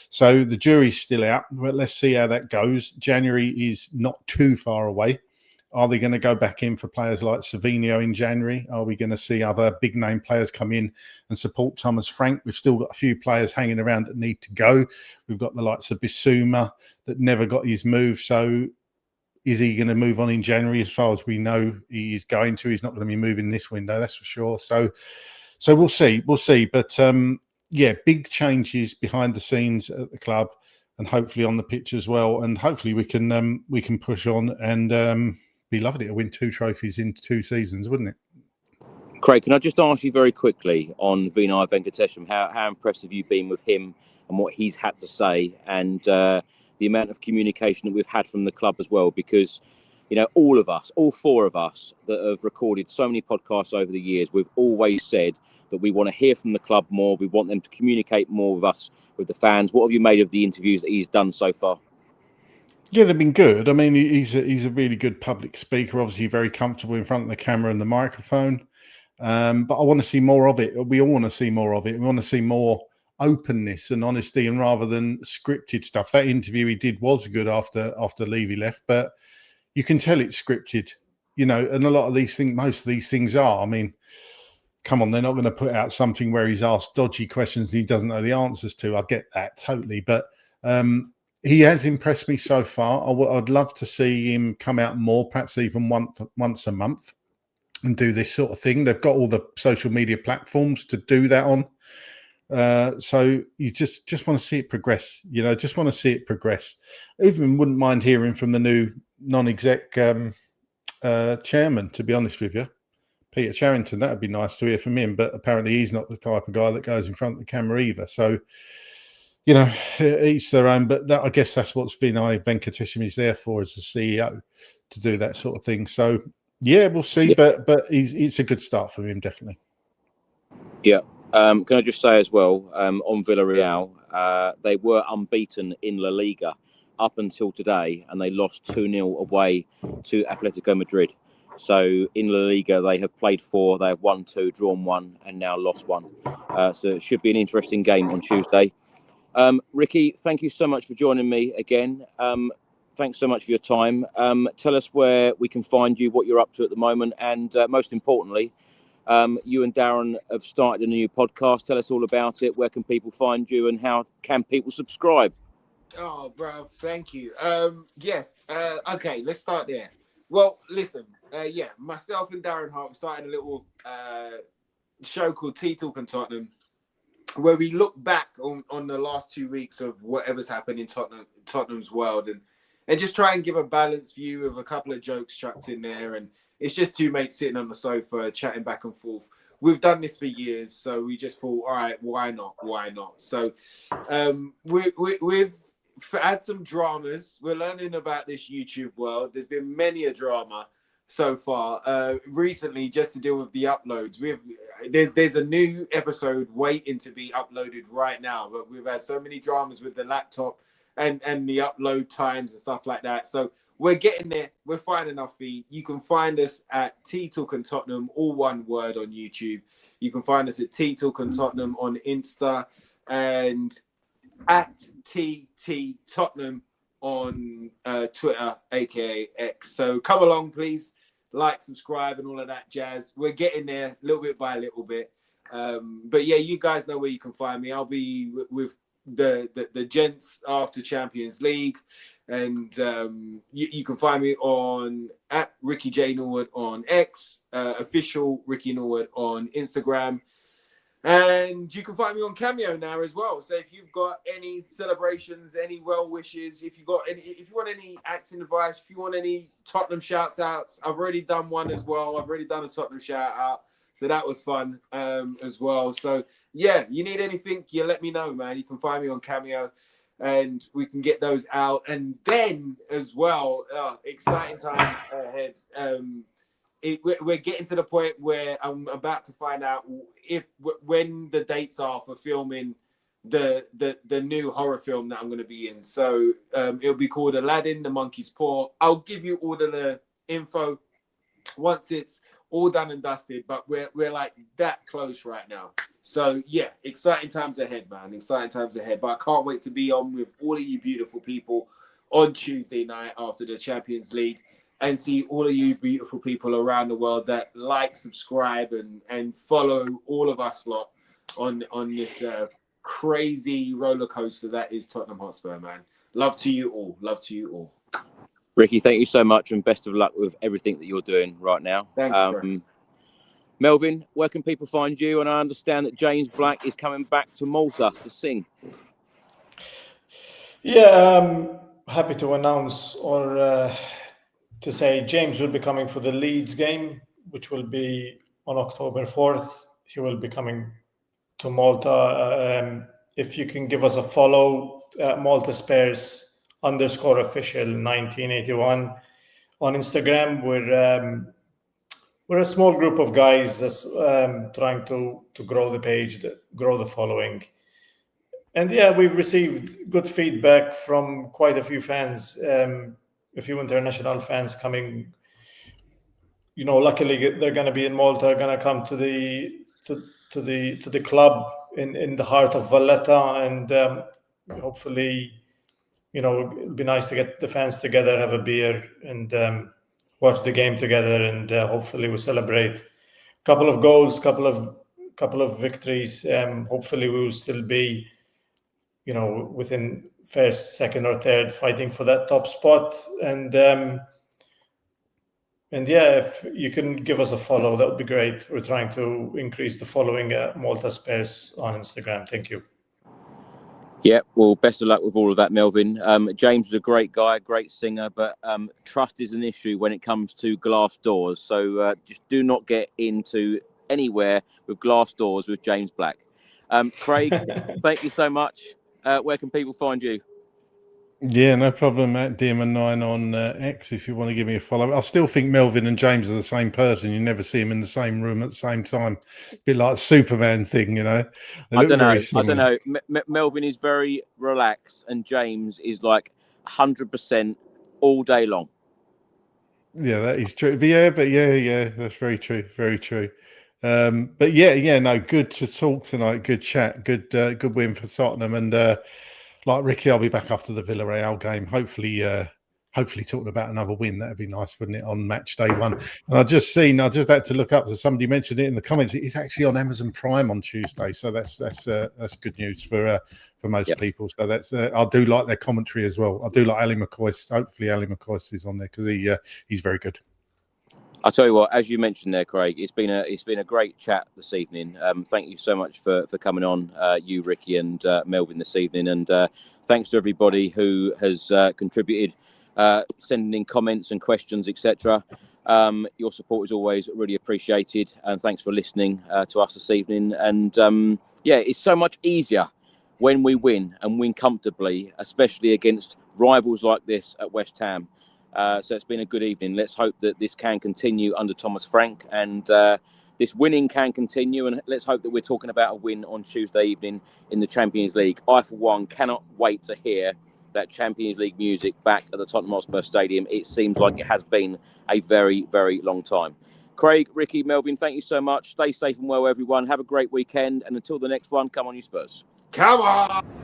So the jury's still out, but let's see how that goes. January is not too far away. Are they going to go back in for players like Savinho in January? Are we going to see other big name players come in and support Thomas Frank? We've still got a few players hanging around that need to go. We've got the likes of Bissouma that never got his move. So is he going to move on in January? As far as we know, he's going to. He's not going to be moving this window, that's for sure. So we'll see. But yeah, big changes behind the scenes at the club, and hopefully on the pitch as well. And hopefully we can push on and be lovely to win 2 trophies in 2 seasons, wouldn't it? Craig, can I just ask you very quickly on Vinay Venkatesham, how impressed have you been with him and what he's had to say, and the amount of communication that we've had from the club as well? Because, you know, all of us, all 4 of us that have recorded so many podcasts over the years, we've always said that we want to hear from the club more. We want them to communicate more with us, with the fans. What have you made of the interviews that he's done so far? Yeah, they've been good. I mean, he's a really good public speaker, obviously very comfortable in front of the camera and the microphone. But I want to see more of it. We all want to see more of it. We want to see more openness and honesty, and rather than scripted stuff. That interview he did was good after Levy left, but you can tell it's scripted, you know, and a lot of these things, most of these things are. I mean, come on, they're not going to put out something where he's asked dodgy questions he doesn't know the answers to. I get that totally, but he has impressed me so far. I'd love to see him come out more, perhaps even once a month, and do this sort of thing. They've got all the social media platforms to do that on. So you just want to see it progress, you know, just want to see it progress. I even wouldn't mind hearing from the new non-exec chairman, to be honest with you, Peter Charrington. That would be nice to hear from him, but apparently he's not the type of guy that goes in front of the camera either. So, you know, each their own, but I guess that's what Vinay Venkatesham is there for, as the CEO, to do that sort of thing. So yeah, we'll see, yeah. but it's a good start for him, definitely. Yeah. Can I just say as well, on Villarreal, they were unbeaten in La Liga up until today, and they lost 2-0 away to Atletico Madrid. So in La Liga, they have played 4, they have won 2, drawn 1, and now lost 1. So it should be an interesting game on Tuesday. Ricky, thank you so much for joining me again. Thanks so much for your time. Tell us where we can find you, what you're up to at the moment, and most importantly, you and Darren have started a new podcast. Tell us all about it. Where can people find you, and how can people subscribe? Oh, bro, thank you. Yes. Okay, let's start there. Well, listen. Yeah, myself and Darren Hart started a little show called Tea Talk and Tottenham, where we look back on the last 2 weeks of whatever's happened in Tottenham's world, and just try and give a balanced view of a couple of jokes chucked in there. And it's just 2 mates sitting on the sofa chatting back and forth. We've done this for years, so we just thought, all right, why not? Why not? So we've had some dramas. We're learning about this YouTube world. There's been many a drama so far. Recently, just to deal with the uploads, there's a new episode waiting to be uploaded right now, but we've had so many dramas with the laptop and the upload times and stuff like that. So we're getting there. We're finding our feet. You can find us at Tea Talk and Tottenham, all one word, on YouTube. You can find us at Tea Talk and Tottenham on Insta, and at TT Tottenham on Twitter, aka X. So come along, please. Like, subscribe, and all of that jazz. We're getting there little bit by little bit. But yeah, you guys know where you can find me. I'll be with the gents after Champions League, and you can find me on at Ricky J Norwood on X, official Ricky Norwood on Instagram, and you can find me on Cameo now as well. So if you've got any celebrations, any well wishes, if you want any acting advice, if you want any Tottenham shouts outs, I've already done one as well. I've already done a Tottenham shout out. So that was fun as well. So, yeah, you need anything, you let me know, man. You can find me on Cameo, and we can get those out. And then as well, exciting times ahead. We're getting to the point where I'm about to find out when the dates are for filming the new horror film that I'm going to be in. So it'll be called Aladdin, the Monkey's Paw. I'll give you all of the info once it's all done and dusted, but we're like that close right now. So yeah, exciting times ahead, man. Exciting times ahead. But I can't wait to be on with all of you beautiful people on Tuesday night after the Champions League, and see all of you beautiful people around the world that like, subscribe, and follow all of us lot on this crazy roller coaster that is Tottenham Hotspur, man. Love to you all. Love to you all. Ricky, thank you so much, and best of luck with everything that you're doing right now. Thanks, Melvyn, where can people find you? And I understand that James Black is coming back to Malta to sing. Yeah, I'm happy to announce our to say James will be coming for the Leeds game, which will be on October 4th. He will be coming to Malta. If you can give us a follow, Malta Spurs _official 1981 on Instagram. We're a small group of guys trying to grow the page, grow the following. And yeah, we've received good feedback from quite a few fans, a few international fans coming. You know, luckily they're going to be in Malta, going to come to the club in the heart of Valletta, and hopefully, you know, it'll be nice to get the fans together, have a beer, and watch the game together, and hopefully we celebrate a couple of goals, couple of victories. Hopefully we will still be, you know, within first, second, or third, fighting for that top spot. And yeah, if you can give us a follow, that would be great. We're trying to increase the following at Malta Spurs on Instagram. Thank you. Yeah, well, best of luck with all of that, Melvyn. James is a great guy, great singer, but trust is an issue when it comes to glass doors. So just do not get into anywhere with glass doors with James Black. Craig, thank you so much. Where can people find you? Yeah, no problem, at Dearman9 on X, if you want to give me a follow. I still think Melvyn and James are the same person. You never see them in the same room at the same time. A bit like a Superman thing, you know. I don't know. Melvyn is very relaxed, and James is like 100% all day long. Yeah, that is true. But yeah, that's very true. Very true. But yeah, no, good to talk tonight. Good chat. Good win for Tottenham. And like Ricky, I'll be back after the Villarreal game. Hopefully talking about another win. That'd be nice, wouldn't it, on match day 1? And I just had to look up, so somebody mentioned it in the comments. It's actually on Amazon Prime on Tuesday, so that's good news for most people. So that's I do like their commentary as well. I do like Ali McCoist. Hopefully Ali McCoist is on there because he's very good. I'll tell you what, as you mentioned there, Craig, it's been a great chat this evening. Thank you so much for coming on, you, Ricky, and Melvyn this evening. And thanks to everybody who has contributed, sending in comments and questions, etc. Your support is always really appreciated. And thanks for listening to us this evening. And yeah, it's so much easier when we win and win comfortably, especially against rivals like this at West Ham. So it's been a good evening. Let's hope that this can continue under Thomas Frank, and this winning can continue. And let's hope that we're talking about a win on Tuesday evening in the Champions League. I, for one, cannot wait to hear that Champions League music back at the Tottenham Hotspur Stadium. It seems like it has been a very, very long time. Craig, Ricky, Melvyn, thank you so much. Stay safe and well, everyone. Have a great weekend. And until the next one, come on, you Spurs. Come on!